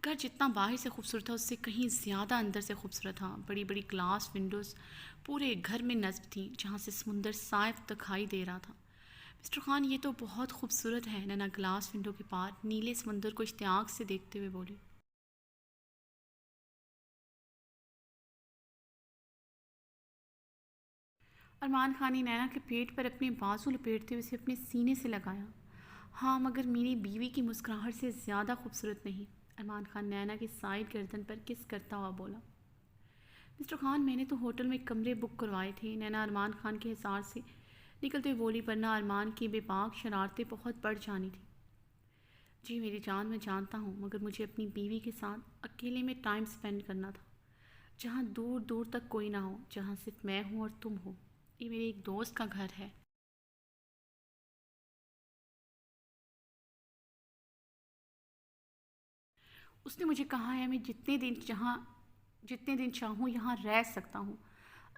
گھر جتنا باہر سے خوبصورت تھا اس سے کہیں زیادہ اندر سے خوبصورت تھا۔ بڑی بڑی گلاس ونڈوز پورے گھر میں نصب تھیں جہاں سے سمندر صاف دکھائی دے رہا تھا۔ مسٹر خان، یہ تو بہت خوبصورت ہے، نینا گلاس ونڈو کے پار نیلے سمندر کو اشتیاق سے دیکھتے ہوئے بولی۔ ارمان خان نے نینا کے پیٹ پر اپنے بازو لپیٹتے ہوئے اسے اپنے سینے سے لگایا۔ ہاں، مگر میری بیوی کی مسکراہٹ سے زیادہ خوبصورت نہیں، ارمان خان نینا کی سائڈ گردن پر کس کرتا ہوا بولا۔ مسٹر خان، میں نے تو ہوٹل میں کمرے بک کروائے تھے، نینا ارمان خان کے حصار سے نکلتے ہوئے بولی، ورنہ ارمان کی بے باک شرارتیں بہت بڑھ جانی تھیں۔ جی میری جان، میں جانتا ہوں، مگر مجھے اپنی بیوی کے ساتھ اکیلے میں ٹائم سپینڈ کرنا تھا، جہاں دور دور تک کوئی نہ ہو، جہاں صرف میں ہوں اور تم ہو۔ یہ میرے ایک دوست کا گھر ہے۔ اس نے مجھے کہا ہے میں جتنے دن چاہوں یہاں رہ سکتا ہوں۔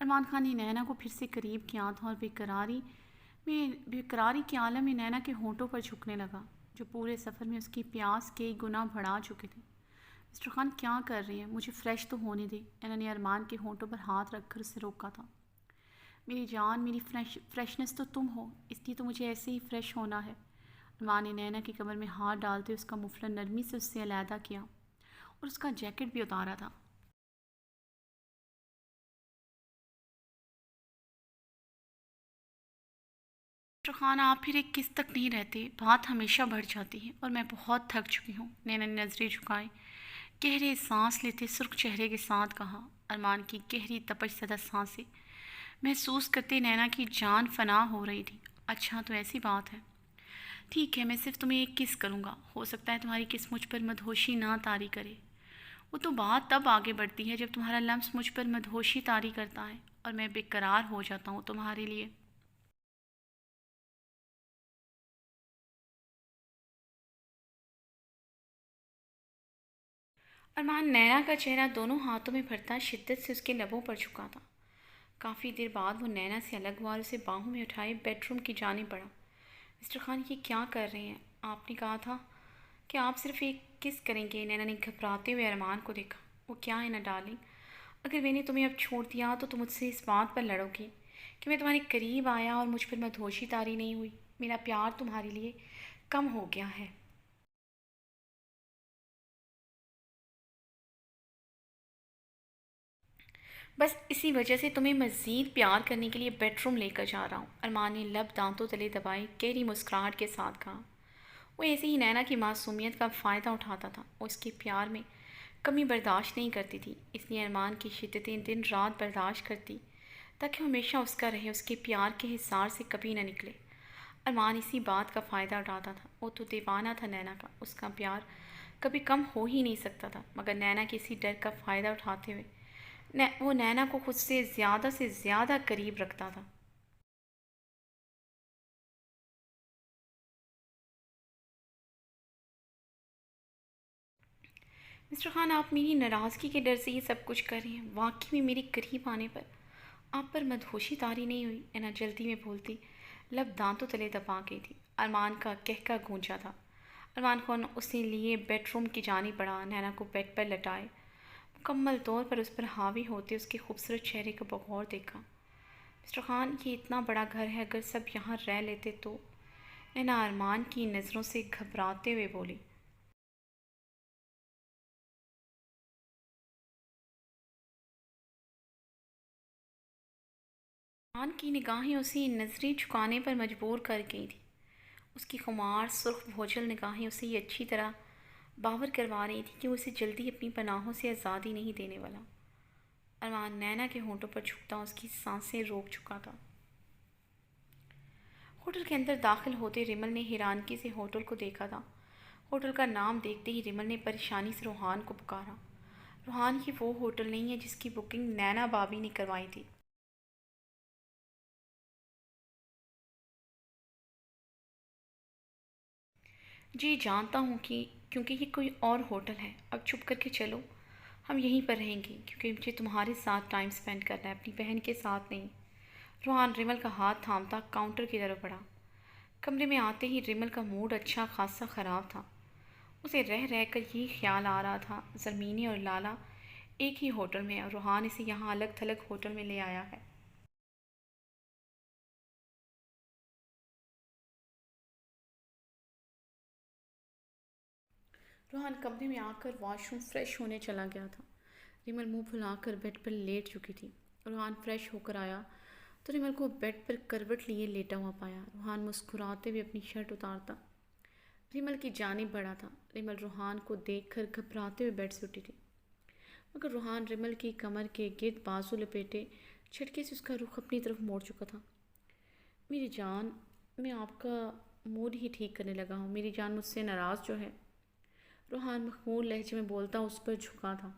ارمان خان نے نینا کو پھر سے قریب کیا تھا اور بے قراری کے عالم میں نینا کے ہونٹوں پر جھکنے لگا جو پورے سفر میں اس کی پیاس کے گنا بڑھا چکے تھے۔ مسٹر خان، کیا کر رہے ہیں؟ مجھے فریش تو ہونے دے۔ نینا نے ارمان کے ہونٹوں پر ہاتھ رکھ کر اسے روکا تھا۔ میری جان، میری فریشنس تو تم ہو، اس لیے تو مجھے ایسے ہی فریش ہونا ہے۔ ارمان نے نینا کی کمر میں ہاتھ ڈالتے اس کا مفلر نرمی سے اس سے علیحدہ کیا اور اس کا جیکٹ بھی اتارا تھا۔ ڈاکٹر خان، آپ پھر ایک کس تک نہیں رہتے، بات ہمیشہ بڑھ جاتی ہے اور میں بہت تھک چکی ہوں۔ نینا نے نظریں جھکائیں، گہرے سانس لیتے سرخ چہرے کے ساتھ کہا۔ ارمان کی گہری تپش زدہ سانسیں محسوس کرتے نینا کی جان فنا ہو رہی تھی۔ اچھا تو ایسی بات ہے، ٹھیک ہے، میں صرف تمہیں ایک کس کروں گا، ہو سکتا ہے تمہاری کس مجھ پر مدہوشی نہ طاری کرے۔ وہ تو بات تب آگے بڑھتی ہے جب تمہارا لمس مجھ پر مدہوشی طاری کرتا ہے اور میں بے قرار ہو جاتا ہوں تمہارے لیے۔ ارمان نینا کا چہرہ دونوں ہاتھوں میں بھرتا شدت سے اس کے لبوں پر جھکا تھا۔ کافی دیر بعد وہ نینا سے الگ ہوا اور اسے باہوں میں اٹھائے بیڈ روم کی جانب بڑھا۔ مسٹر خان، یہ کیا کر رہے ہیں؟ آپ نے کہا تھا کہ آپ صرف ایک کس کریں گے۔ نینا نے گھبراتے ہوئے ارمان کو دیکھا۔ وہ کیا ہے نا ڈارلنگ، اگر میں نے تمہیں اب چھوڑ دیا تو تم مجھ سے اس بات پر لڑو گی کہ میں تمہارے قریب آیا اور مجھ پر مدہوشی طاری نہیں ہوئی۔ میرا پیار تمہارے لیے کم ہو گیا ہے۔ بس اسی وجہ سے تمہیں مزید پیار کرنے کے لیے بیڈ روم لے کر جا رہا ہوں۔ ارمان نے لب دانتوں تلے دبائے گہری مسکراہٹ کے ساتھ کہا۔ وہ ایسے ہی نینا کی معصومیت کا فائدہ اٹھاتا تھا۔ وہ اس کے پیار میں کمی برداشت نہیں کرتی تھی، اس لیے ارمان کی شدتیں دن رات برداشت کرتی تاکہ ہمیشہ اس کا رہے، اس کے پیار کے حصار سے کبھی نہ نکلے۔ ارمان اسی بات کا فائدہ اٹھاتا تھا، وہ تو دیوانہ تھا نینا کا، اس کا پیار کبھی کم ہو ہی نہیں سکتا تھا، مگر نینا کے اسی ڈر کا فائدہ اٹھاتے ہوئے وہ نینا کو خود سے زیادہ قریب رکھتا تھا۔ مسٹر خان، آپ میری ناراضگی کے ڈر سے یہ سب کچھ کر رہے ہیں، واقعی میں میرے قریب آنے پر آپ پر مدہوشی طاری نہیں ہوئی؟ نینا جلدی میں بولتی، لب دانتوں تلے دبا گئی تھی۔ ارمان کا کہکا گونجا تھا۔ ارمان خان اسے لیے بیڈ روم کی جانب بڑھا، نینا کو بیڈ پر لٹائے مکمل طور پر اس پر حاوی ہوتے اس کے خوبصورت چہرے کو بغور دیکھا۔ مسٹر خان، یہ اتنا بڑا گھر ہے، اگر سب یہاں رہ لیتے تو؟ نینا ارمان کی نظروں سے گھبراتے ہوئے بولی۔ ارمان کی نگاہیں اسی نظریں چکانے پر مجبور کر گئی تھی۔ اس کی خمار سرخ بھوجل نگاہیں اسے یہ اچھی طرح باور کروا رہی تھی کہ وہ اسے جلدی اپنی پناہوں سے آزادی نہیں دینے والا۔ ارمان نینا کے ہونٹوں پر جھکتا اس کی سانسیں روک چکا تھا۔ ہوٹل کے اندر داخل ہوتے رمل نے حیرانگی سے ہوٹل کو دیکھا تھا۔ ہوٹل کا نام دیکھتے ہی رمل نے پریشانی سے روحان کو پکارا۔ روحان، یہ وہ ہوٹل نہیں ہے جس کی بکنگ نینا بابی نے کروائی تھی۔ جی جانتا ہوں کہ کیونکہ یہ کوئی اور ہوٹل ہے۔ اب چھپ کر کے چلو، ہم یہیں پر رہیں گے کیونکہ مجھے تمہارے ساتھ ٹائم سپینڈ کرنا ہے، اپنی بہن کے ساتھ نہیں۔ روحان رمل کا ہاتھ تھامتا کاؤنٹر کی طرف بڑھا۔ کمرے میں آتے ہی رمل کا موڈ اچھا خاصا خراب تھا۔ اسے رہ کر یہ خیال آ رہا تھا، زرمینی اور لالا ایک ہی ہوٹل میں ہے اور روحان اسے یہاں الگ تھلگ ہوٹل میں لے آیا ہے۔ روحان کمرے میں آ کر واش روم فریش ہونے چلا گیا تھا۔ ریمل منہ پھلا کر بیڈ پر لیٹ چکی تھی۔ روحان فریش ہو کر آیا تو ریمل کو بیڈ پر کروٹ لیے لیٹا ہوا پایا۔ روحان مسکراتے ہوئے اپنی شرٹ اتارتا ریمل کی جانب بڑھا تھا۔ ریمل روحان کو دیکھ کر گھبراتے ہوئے بیڈ سے اٹھی تھی، مگر روحان ریمل کی کمر کے گرد بازو لپیٹے جھٹکے سے اس کا رخ اپنی طرف موڑ چکا تھا۔ میری جان، میں آپ کا موڈ ہی ٹھیک کرنے لگا ہوں، میری جان مجھ سے ناراض جو ہے؟ روحان مخمور لہجے میں بولتا اس پر جھکا تھا۔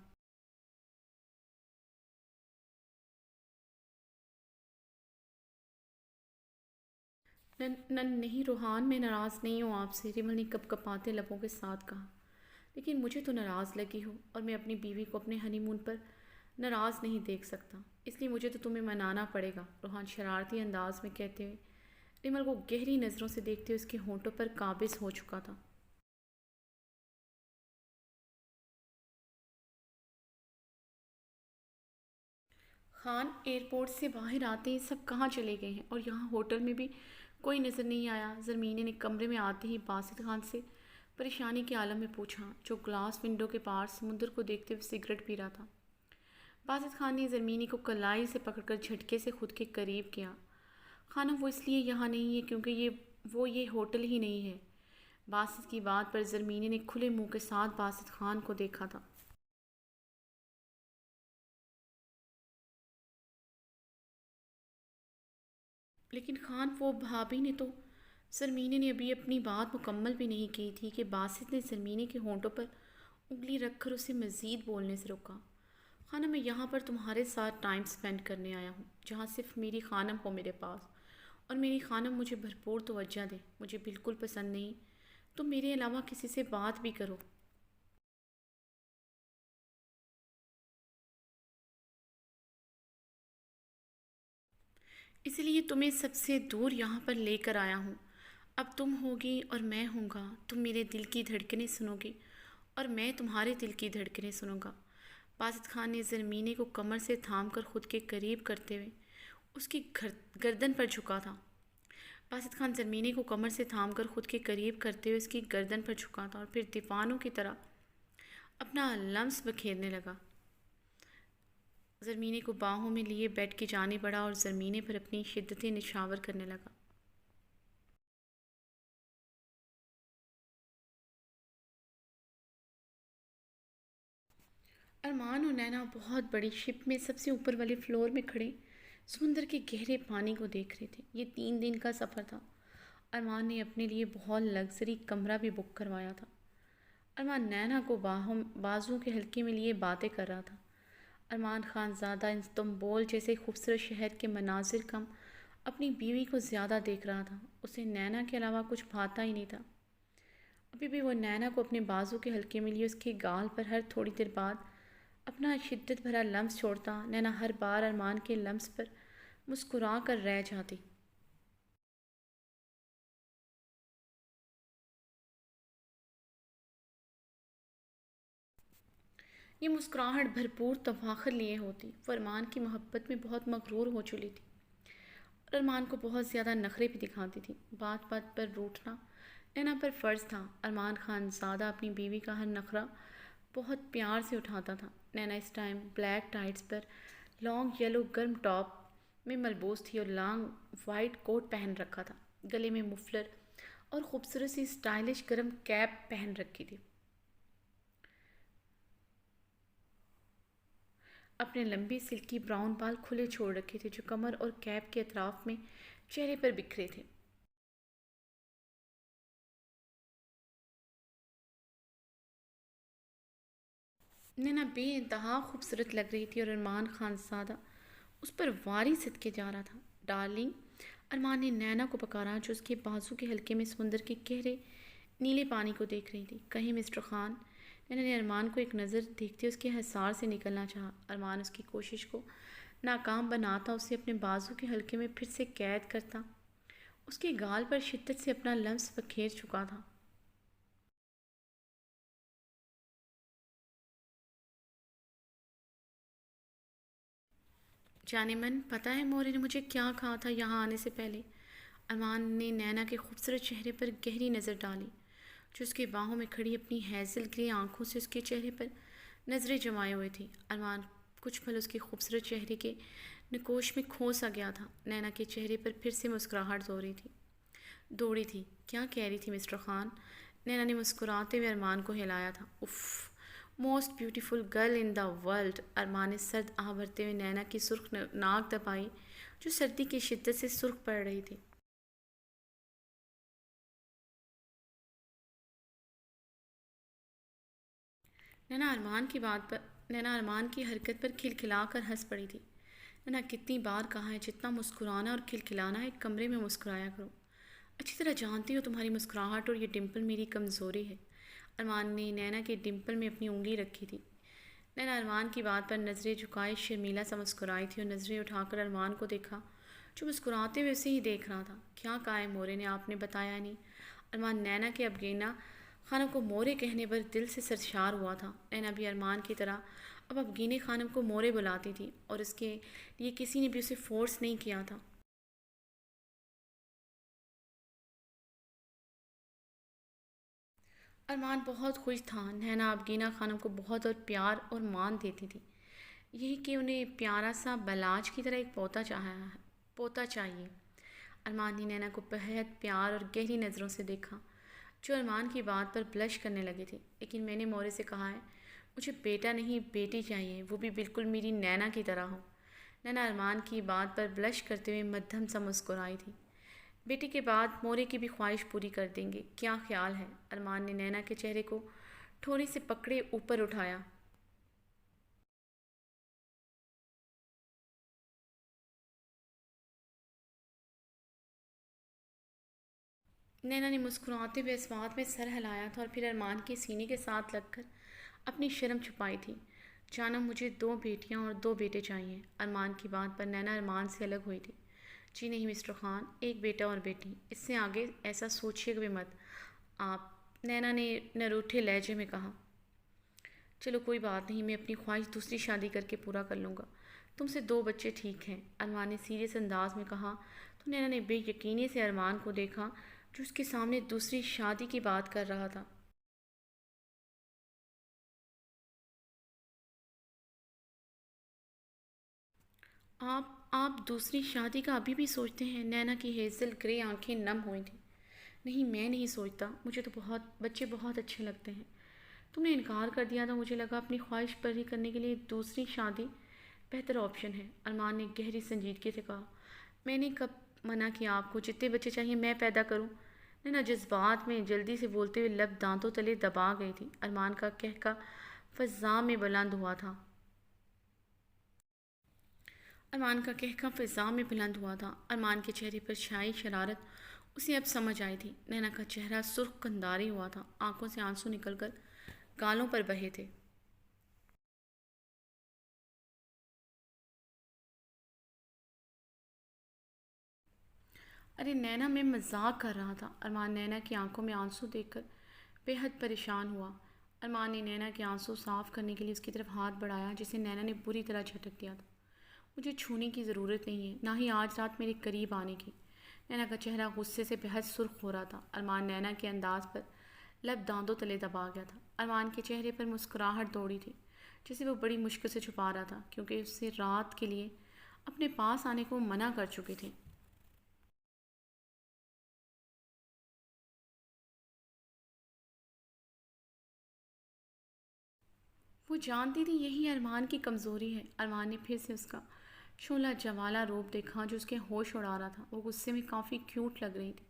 نہیں روحان، میں ناراض نہیں ہوں آپ سے، ریمل نے کپ کپاتے لبوں کے ساتھ کہا، لیکن مجھے تو ناراض لگی ہو اور میں اپنی بیوی کو اپنے ہنی مون پر ناراض نہیں دیکھ سکتا، اس لیے مجھے تو تمہیں منانا پڑے گا، روحان شرارتی انداز میں کہتے ہوئے ریمل کو گہری نظروں سے دیکھتے ہوئے اس کے ہونٹوں پر قابض ہو چکا تھا۔ خان ایئرپورٹ سے باہر آتے ہی سب کہاں چلے گئے ہیں اور یہاں ہوٹل میں بھی کوئی نظر نہیں آیا؟ زرمینی نے کمرے میں آتے ہی باسط خان سے پریشانی کے عالم میں پوچھا، جو گلاس ونڈو کے پار سمندر کو دیکھتے ہوئے سگریٹ پی رہا تھا۔ باسط خان نے زرمینی کو کلائی سے پکڑ کر جھٹکے سے خود کے قریب کیا۔ خانم، وہ اس لیے یہاں نہیں ہے کیونکہ یہ ہوٹل ہی نہیں ہے۔ باسط کی بات پر زرمینی نے کھلے منہ کے ساتھ باسط خان کو دیکھا تھا۔ لیکن خان، وہ بھابھی نے تو… زرمینی نے ابھی اپنی بات مکمل بھی نہیں کی تھی کہ باسط نے زرمینی کے ہونٹوں پر انگلی رکھ کر اسے مزید بولنے سے روکا۔ خانم، میں یہاں پر تمہارے ساتھ ٹائم سپینڈ کرنے آیا ہوں، جہاں صرف میری خانم ہو میرے پاس، اور میری خانم مجھے بھرپور توجہ دے۔ مجھے بالکل پسند نہیں تم میرے علاوہ کسی سے بات بھی کرو۔ اسی لیے تمہیں سب سے دور یہاں پر لے کر آیا ہوں۔ اب تم ہوگی اور میں ہوں گا، تم میرے دل کی دھڑکنیں سنو گی اور میں تمہارے دل کی دھڑکنیں سنوں گا۔ باسط خان نے زرمینی کو کمر سے تھام کر خود کے قریب کرتے ہوئے اس کی گردن پر جھکا تھا۔ باسط خان زرمینی کو کمر سے تھام کر خود کے قریب کرتے ہوئے اس کی گردن پر جھکا تھا اور پھر دیوانوں کی طرح اپنا لمس بکھیرنے لگا۔ زرمینی کو باہوں میں لیے بیڈ کی جانب بڑھا اور زرمینی پر اپنی شدتیں نچھاور کرنے لگا۔ ارمان اور نینا بہت بڑی شپ میں سب سے اوپر والے فلور میں کھڑے سمندر کے گہرے پانی کو دیکھ رہے تھے۔ یہ 3 دن کا سفر تھا۔ ارمان نے اپنے لیے بہت لگژری کمرہ بھی بک کروایا تھا۔ ارمان نینا کو بازو کے حلقے میں لیے باتیں کر رہا تھا۔ ارمان خان زادہ استنبول جیسے خوبصورت شہر کے مناظر کم اپنی بیوی کو زیادہ دیکھ رہا تھا۔ اسے نینا کے علاوہ کچھ بھاتا ہی نہیں تھا۔ ابھی بھی وہ نینا کو اپنے بازو کے حلقے میں لیے اس کے گال پر ہر تھوڑی دیر بعد اپنا شدت بھرا لمس چھوڑتا۔ نینا ہر بار ارمان کے لمس پر مسکرا کر رہ جاتی۔ یہ مسکراہٹ بھرپور تفاخر لیے ہوتی۔ وہ ارمان کی محبت میں بہت مغرور ہو چلی تھی اور ارمان کو بہت زیادہ نخرے بھی دکھاتی تھی۔ بات بات پر روٹھنا نینا پر فرض تھا۔ ارمان خان زادہ اپنی بیوی کا ہر نخرہ بہت پیار سے اٹھاتا تھا۔ نینا اس ٹائم بلیک ٹائٹس پر لانگ یلو گرم ٹاپ میں ملبوس تھی اور لانگ وائٹ کوٹ پہن رکھا تھا۔ گلے میں مفلر اور خوبصورت سی سٹائلش گرم کیپ پہن رکھی تھی۔ اپنے لمبے سلکی براؤن بال کھلے چھوڑ رکھے تھے جو کمر اور کیپ کے اطراف میں چہرے پر بکھرے تھے۔ نینا بے انتہا خوبصورت لگ رہی تھی اور ارمان خان زادہ اس پر واری صدقے جا رہا تھا۔ ڈارلنگ، ارمان نے نینا کو پکارا جو اس کے بازو کے حلقے میں سمندر کے گہرے نیلے پانی کو دیکھ رہی تھی۔ کہیں مسٹر خان؟ نینا نے ارمان کو ایک نظر دیکھتے اس کے حصار سے نکلنا چاہا۔ ارمان اس کی کوشش کو ناکام بناتا اسے اپنے بازو کے حلقے میں پھر سے قید کرتا۔ اس کے گال پر شدت سے اپنا لمس بکھیر چکا تھا۔ جانے من، پتہ ہے مورے نے مجھے کیا کہا تھا یہاں آنے سے پہلے؟ ارمان نے نینا کے خوبصورت چہرے پر گہری نظر ڈالی جو اس کے باہوں میں کھڑی اپنی ہیزل گرے آنکھوں سے اس کے چہرے پر نظریں جمائے ہوئے تھی۔ ارمان کچھ پل اس کے خوبصورت چہرے کے نکوش میں کھو سا گیا تھا۔ نینا کے چہرے پر پھر سے مسکراہٹ دوڑی تھی۔ کیا کہہ رہی تھی مسٹر خان؟ نینا نے مسکراتے ہوئے ارمان کو ہلایا تھا۔ اف، most beautiful girl in the world. Armaan نے سرد آہ بھرتے ہوئے نینا کی سرخ ناک دبائی جو سردی کی شدت سے سرخ پڑ رہی تھی۔ نینا ارمان کی حرکت پر کھلکھلا کر ہنس پڑی تھی۔ نینا کتنی بار کہا ہے جتنا مسکرانا اور کھلکھلانا ہے کمرے میں مسکرایا کرو۔ اچھی طرح جانتی ہو تمہاری مسکراہٹ اور یہ ڈمپل میری کمزوری ہے۔ ارمان نے نینا کے ڈمپل میں اپنی انگلی رکھی تھی۔ نینا ارمان کی بات پر نظریں جھکائے شرمیلا سا مسکرائی تھی اور نظریں اٹھا کر ارمان کو دیکھا جو مسکراتے ہوئے اسے ہی دیکھ رہا تھا۔ کیا کہا ہے مورے نے؟ آپ نے بتایا نہیں؟ ارمان نینا کے ابگینا خانم کو مورے کہنے پر دل سے سرشار ہوا تھا۔ نینا بھی ارمان کی طرح اب ابگینے خانم کو مورے بلاتی تھی اور اس کے لیے کسی نے بھی اسے فورس نہیں کیا تھا۔ ارمان بہت خوش تھا۔ نینا ابگینا خانم کو بہت اور پیار اور مان دیتی تھی، یہی کہ انہیں پیارا سا بلاج کی طرح ایک پوتا چاہیے۔ ارمان نے نینا کو بہت پیار اور گہری نظروں سے دیکھا جو ارمان کی بات پر بلش کرنے لگے تھے۔ لیکن میں نے مورے سے کہا ہے مجھے بیٹا نہیں بیٹی چاہیے، وہ بھی بالکل میری نینا کی طرح ہو۔ نینا ارمان کی بات پر بلش کرتے ہوئے مدھم سا مسکرائی تھی۔ بیٹی کے بعد مورے کی بھی خواہش پوری کر دیں گے، کیا خیال ہے؟ ارمان نے نینا کے چہرے کو ٹھوڑی سے پکڑے اوپر اٹھایا۔ نینا نے مسکراتے ہوئے اس بات میں سر ہلایا تھا اور پھر ارمان کے سینے کے ساتھ لگ کر اپنی شرم چھپائی تھی۔ جانم، مجھے 2 بیٹیاں اور 2 بیٹے چاہیے۔ ارمان کی بات پر نینا ارمان سے الگ ہوئی تھی۔ جی نہیں مسٹر خان، 1 بیٹا اور بیٹی، اس سے آگے ایسا سوچیے بھی مت آپ، نینا نے نروٹھے لہجے میں کہا۔ چلو کوئی بات نہیں، میں اپنی خواہش دوسری شادی کر کے پورا کر لوں گا۔ تم سے 2 بچے ٹھیک ہیں، ارمان نے سیریس انداز میں کہا تو نینا نے بے یقینی سے ارمان کو دیکھا جو اس کے سامنے دوسری شادی کی بات کر رہا تھا۔ آپ دوسری شادی کا ابھی بھی سوچتے ہیں؟ نینا کی ہیزل گرے آنکھیں نم ہوئی تھیں۔ نہیں، میں نہیں سوچتا، مجھے تو بچے بہت اچھے لگتے ہیں۔ تم نے انکار کر دیا تو مجھے لگا اپنی خواہش پوری کرنے کے لیے دوسری شادی بہتر آپشن ہے۔ ارمان نے گہری سنجیدگی سے کہا۔ میں نے کب منع کیا آپ کو؟ جتنے بچے چاہیے میں پیدا کروں۔ نینا جذبات میں جلدی سے بولتے ہوئے لب دانتوں تلے دبا گئی تھی۔ ارمان کا کہکا فضا میں بلند ہوا تھا۔ ارمان کے چہرے پر چھائی شرارت اسے اب سمجھ آئی تھی۔ نینا کا چہرہ سرخ قنداری ہوا تھا، آنکھوں سے آنسو نکل کر گالوں پر بہے تھے۔ ارے نینا، میں مذاق کر رہا تھا۔ ارمان نینا کی آنکھوں میں آنسو دیکھ کر بے حد پریشان ہوا۔ ارمان نے نینا کے آنسو صاف کرنے کے لیے اس کی طرف ہاتھ بڑھایا جسے نینا نے بری طرح جھٹک دیا تھا۔ مجھے چھونے کی ضرورت نہیں ہے، نہ ہی آج رات میرے قریب آنے کی۔ نینا کا چہرہ غصے سے بے حد سرخ ہو رہا تھا۔ ارمان نینا کے انداز پر لب دانتوں تلے دبا گیا تھا۔ ارمان کے چہرے پر مسکراہٹ دوڑی تھی جسے وہ بڑی مشکل سے چھپا رہا تھا، کیونکہ اسے رات کے لیے اپنے پاس آنے کو منع کر چکی تھی۔ وہ جانتی تھی یہی ارمان کی کمزوری ہے۔ ارمان نے پھر سے اس کا شعلہ جوالا روپ دیکھا جو اس کے ہوش اڑا رہا تھا۔ وہ غصے میں کافی کیوٹ لگ رہی تھی،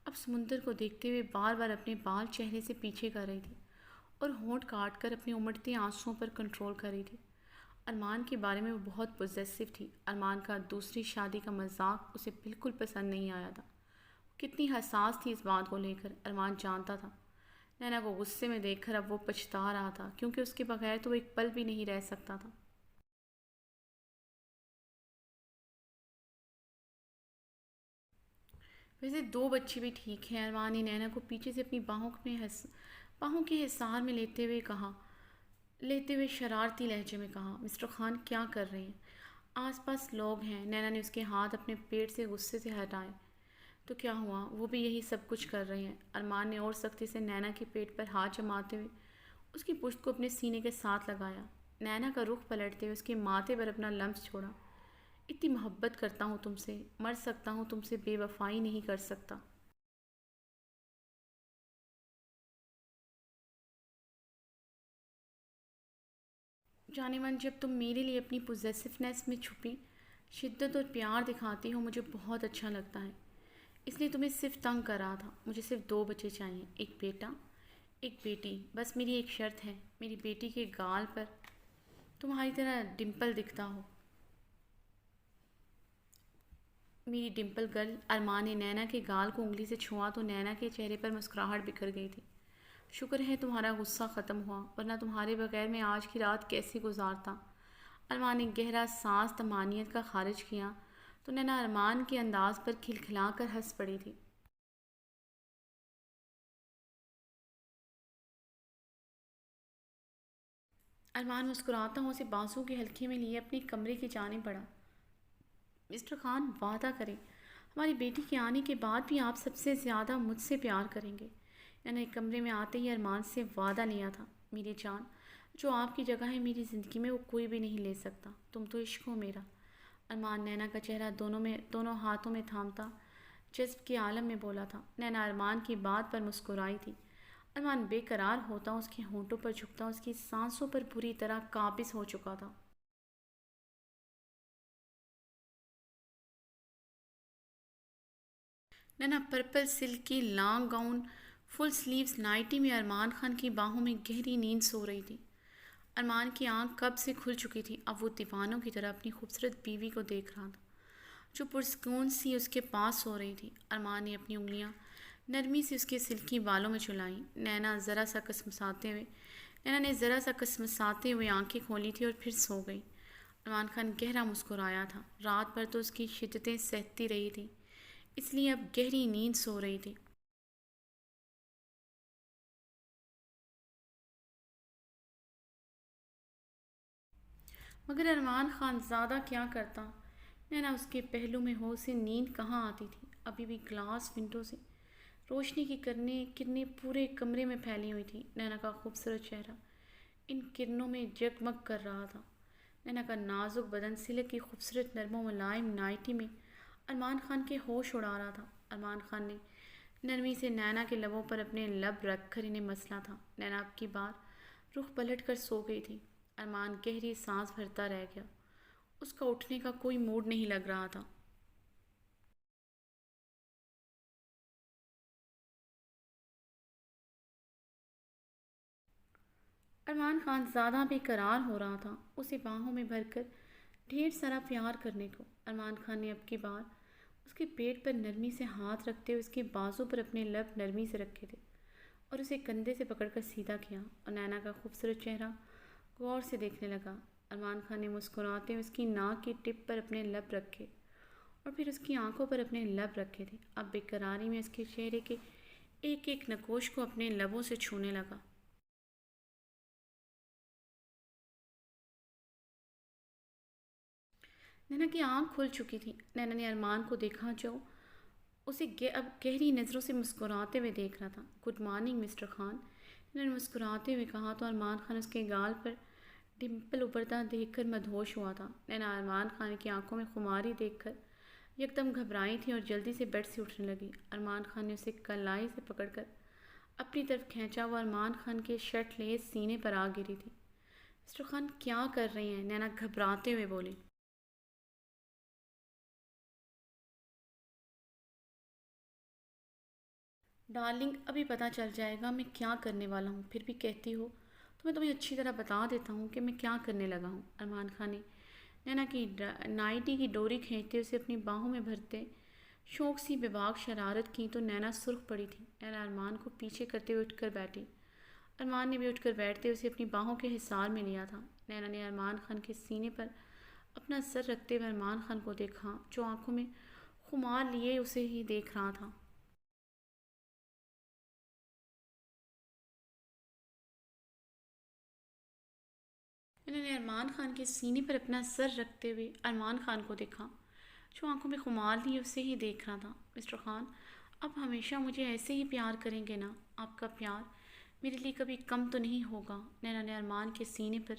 اب سمندر کو دیکھتے ہوئے بار بار اپنے بال چہرے سے پیچھے کر رہی تھی اور ہونٹ کاٹ کر اپنے امڑتے آنسوؤں پر کنٹرول کر رہی تھی۔ ارمان کے بارے میں وہ بہت پوزیسو تھی۔ ارمان کا دوسری شادی کا مذاق اسے بالکل پسند نہیں آیا تھا۔ وہ کتنی حساس تھی اس بات کو لے کر ارمان جانتا تھا۔ نینا کو غصے میں دیکھ کر اب وہ پچھتا رہا تھا، کیونکہ اس کے بغیر تو وہ ایک پل بھی نہیں رہ سکتا تھا۔ ویسے دو بچے بھی ٹھیک ہیں، ارمان نے نینا کو پیچھے سے اپنی باہوں کے حصار میں لیتے ہوئے شرارتی لہجے میں کہا۔ مسٹر خان کیا کر رہے ہیں؟ آس پاس لوگ ہیں۔ نینا نے اس کے ہاتھ اپنے پیٹ سے غصے سے ہٹائے۔ تو کیا ہوا، وہ بھی یہی سب کچھ کر رہے ہیں۔ ارمان نے اور سختی سے نینا کے پیٹ پر ہاتھ جماتے ہوئے اس کی پشت کو اپنے سینے کے ساتھ لگایا۔ نینا کا رخ پلٹتے ہوئے اس کے ماتھے پر اپنا لمس چھوڑا۔ اتنی محبت کرتا ہوں تم سے، مر سکتا ہوں، تم سے بے وفائی نہیں کر سکتا۔ جانے من، جب تم میرے لیے اپنی پوزیسونیس میں چھپی شدت اور پیار دکھاتی ہو مجھے بہت اچھا لگتا ہے، اس لیے تمہیں صرف تنگ کر رہا تھا۔ مجھے صرف دو بچے چاہیے، ایک بیٹا ایک بیٹی۔ بس میری ایک شرط ہے، میری بیٹی کے گال پر تمہاری طرح ڈمپل دکھتا ہو۔ میری ڈمپل گرل۔ ارمان نے نینا کے گال کو انگلی سے چھوا تو نینا کے چہرے پر مسکراہٹ بکھر گئی تھی۔ شکر ہے تمہارا غصہ ختم ہوا، ورنہ تمہارے بغیر میں آج کی رات کیسے گزارتا۔ ارمان نے گہرا سانس طمانینت کا خارج کیا تو نینا ارمان کے انداز پر کھلکھلا کر ہنس پڑی تھی۔ ارمان مسکراتا ہوں اسے بازو کے حلقے میں لیے اپنے کمرے کی جانب بڑھا۔ مسٹر خان وعدہ کریں ہماری بیٹی کے آنے کے بعد بھی آپ سب سے زیادہ مجھ سے پیار کریں گے۔ یعنی کمرے میں آتے ہی ارمان سے وعدہ لیا تھا۔ میری جان، جو آپ کی جگہ ہے میری زندگی میں وہ کوئی بھی نہیں لے سکتا، تم تو عشق ہو میرا۔ ارمان نینا کا چہرہ دونوں ہاتھوں میں تھامتا جذب کے عالم میں بولا تھا۔ نینا ارمان کی بات پر مسکرائی تھی۔ ارمان بے قرار ہوتا، اس کے ہونٹوں پر جھکتا، اس کی سانسوں پر بری طرح قابض ہو چکا تھا۔ نینا پرپل سلک کی لانگ گاؤن فل سلیوز نائٹی میں ارمان خان کی باہوں میں گہری نیند سو رہی تھی۔ ارمان کی آنکھ کب سے کھل چکی تھی، اب وہ دیوانوں کی طرح اپنی خوبصورت بیوی کو دیکھ رہا تھا جو پرسکون سی اس کے پاس سو رہی تھی۔ ارمان نے اپنی انگلیاں نرمی سے اس کے سلکی بالوں میں چلائیں۔ نینا نے ذرا سا کسمساتے ہوئے آنکھیں کھولی تھی اور پھر سو گئی۔ ارمان خان گہرا مسکرایا تھا۔ رات بھر تو اس کی شدتیں سہتی رہی تھی، اس لیے اب گہری نیند سو رہی تھی۔ مگر ارمان خان زیادہ کیا کرتا، نینا اس کے پہلو میں ہو، اسے نیند کہاں آتی تھی۔ ابھی بھی گلاس ونڈو سے روشنی کی کرنیں پورے کمرے میں پھیلی ہوئی تھی۔ نینا کا خوبصورت چہرہ ان کرنوں میں جگمگ کر رہا تھا۔ نینا کا نازک بدن سلک کی خوبصورت نرم و ملائم نائٹی میں ارمان خان کے ہوش اڑا رہا تھا۔ ارمان خان نے نرمی سے نینا کے لبوں پر اپنے لب رکھ کر انہیں مسلا تھا۔ نینا اب کی بار رخ پلٹ کر سو گئی تھی۔ ارمان گہری سانس بھرتا رہ گیا۔ اس کا اٹھنے کا کوئی موڈ نہیں لگ رہا تھا۔ ارمان خان زیادہ بے قرار ہو رہا تھا، اسے باہوں میں بھر کر ڈھیر سارا پیار کرنے کو۔ ارمان خان نے اب کی بار اس کے پیٹ پر نرمی سے ہاتھ رکھتے ہوئے اس کے بازو پر اپنے لب نرمی سے رکھے تھے اور اسے کندھے سے پکڑ کر سیدھا کیا اور نینا کا خوبصورت چہرہ غور سے دیکھنے لگا۔ ارمان خان نے مسکراتے ہوئے اس کی ناک کی ٹپ پر اپنے لب رکھے اور پھر اس کی آنکھوں پر اپنے لب رکھے تھے۔ اب بے قراری میں اس کے چہرے کے ایک ایک نگوش کو اپنے لبوں سے چھونے لگا۔ نینا کی آنکھ کھل چکی تھی۔ نینا نے ارمان کو دیکھا جو اسے اب گہری نظروں سے مسکراتے ہوئے دیکھ رہا تھا۔ گڈ مارننگ مسٹر خان، نینا نے مسکراتے ہوئے کہا تو ارمان خان اس کے گال پر ڈمپل ابھرتا دیکھ کر مدہوش ہوا تھا۔ نینا ارمان خان کی آنکھوں میں خماری دیکھ کر یکدم گھبرائی تھی اور جلدی سے بیڈ سے اٹھنے لگی۔ ارمان خان نے اسے کلائی سے پکڑ کر اپنی طرف کھینچا۔ وہ ارمان خان کے شرٹ لیس سینے پر آ گری تھی۔ مسٹر خان کیا کر رہی ہیں؟ نینا گھبراتے ہوئے بولی۔ ڈارلنگ ابھی پتہ چل جائے گا میں کیا کرنے والا ہوں، پھر بھی کہتی ہو تو میں تمہیں اچھی طرح بتا دیتا ہوں کہ میں کیا کرنے لگا ہوں۔ ارمان خان نے نینا کی نائٹی کی ڈوری کھینچتے اسے اپنی باہوں میں بھرتے شوق سی بے باک شرارت کی تو نینا سرخ پڑی تھی۔ نینا ارمان کو پیچھے کرتے ہوئے اٹھ کر بیٹھی۔ ارمان نے بھی اٹھ کر بیٹھتے اسے اپنی باہوں کے حصار میں لیا تھا۔ نینا نے ارمان خان کے سینے پر اپنا سر رکھتے ہوئے ارمان خان کو دیکھا جو آنکھوں میں خمار لیے اسے ہی دیکھ رہا تھا۔ انہوں نے ارمان خان کے سینے پر اپنا سر رکھتے ہوئے ارمان خان کو دیکھا جو آنکھوں میں خمار لیے اسے ہی دیکھ رہا تھا۔ مسٹر خان اب ہمیشہ مجھے ایسے ہی پیار کریں گے نا؟ آپ کا پیار میرے لیے کبھی کم تو نہیں ہوگا؟ نینا نے ارمان کے سینے پر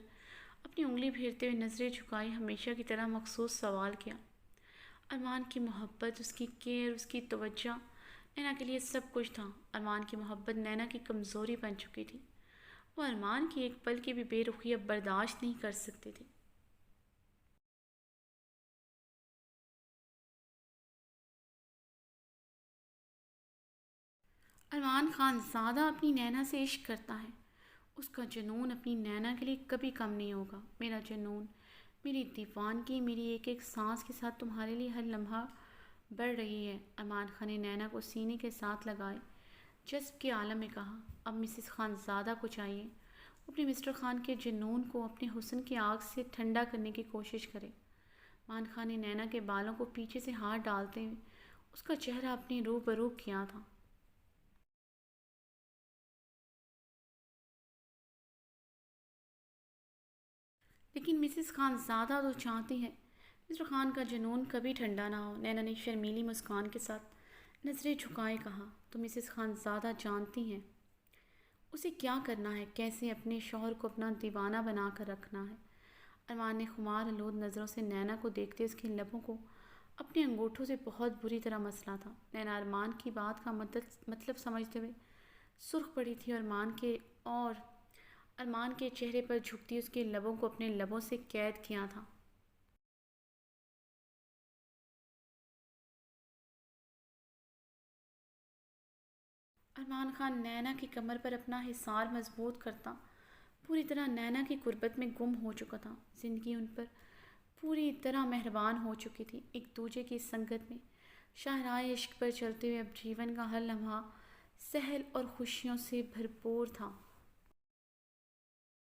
اپنی انگلی پھیرتے ہوئے نظریں جھکائی ہمیشہ کی طرح مخصوص سوال کیا۔ ارمان کی محبت، اس کی کیئر، اس کی توجہ نینا کے لیے سب کچھ تھا۔ ارمان کی محبت نینا کی کمزوری بن چکی تھی۔ وہ ارمان کی ایک پل کی بھی بے رخی اب برداشت نہیں کر سکتی تھی۔ ارمان خان زیادہ اپنی نینا سے عشق کرتا ہے۔ اس کا جنون اپنی نینا کے لیے کبھی کم نہیں ہوگا۔ میرا جنون، میری دیوانگی میری ایک ایک سانس کے ساتھ تمہارے لیے ہر لمحہ بڑھ رہی ہے۔ ارمان خان نے نینا کو سینے کے ساتھ لگائے جذب کے عالم میں کہا۔ اب مسز خان زادہ کو چاہیے وہ اپنے مسٹر خان کے جنون کو اپنے حسن کی آگ سے ٹھنڈا کرنے کی کوشش کرے۔ ارمان خان نے نینا کے بالوں کو پیچھے سے ہاتھ ڈالتے ہوئے اس کا چہرہ اپنی روبرو کیا تھا۔ لیکن مسز خان زیادہ تو چاہتی ہے مسٹر خان کا جنون کبھی ٹھنڈا نہ ہو۔ نینا نے شرمیلی مسکان کے ساتھ نظریں جھکائے کہا۔ تو مسز خان زیادہ جانتی ہیں اسے کیا کرنا ہے، کیسے اپنے شوہر کو اپنا دیوانہ بنا کر رکھنا ہے۔ ارمان نے خمار آلود نظروں سے نینا کو دیکھتے اس کے لبوں کو اپنے انگوٹھوں سے بہت بری طرح مسلا تھا۔ نینا ارمان کی بات کا مطلب سمجھتے ہوئے سرخ پڑی تھی اور ارمان کے چہرے پر جھکتی اس کے لبوں کو اپنے لبوں سے قید کیا تھا۔ ارمان خان نینا کی کمر پر اپنا حصار مضبوط کرتا پوری طرح نینا کی قربت میں گم ہو چکا تھا۔ زندگی ان پر پوری طرح مہربان ہو چکی تھی۔ ایک دوسرے کی سنگت میں شاہراہ عشق پر چلتے ہوئے اب جیون کا ہر لمحہ سحر اور خوشیوں سے بھرپور تھا۔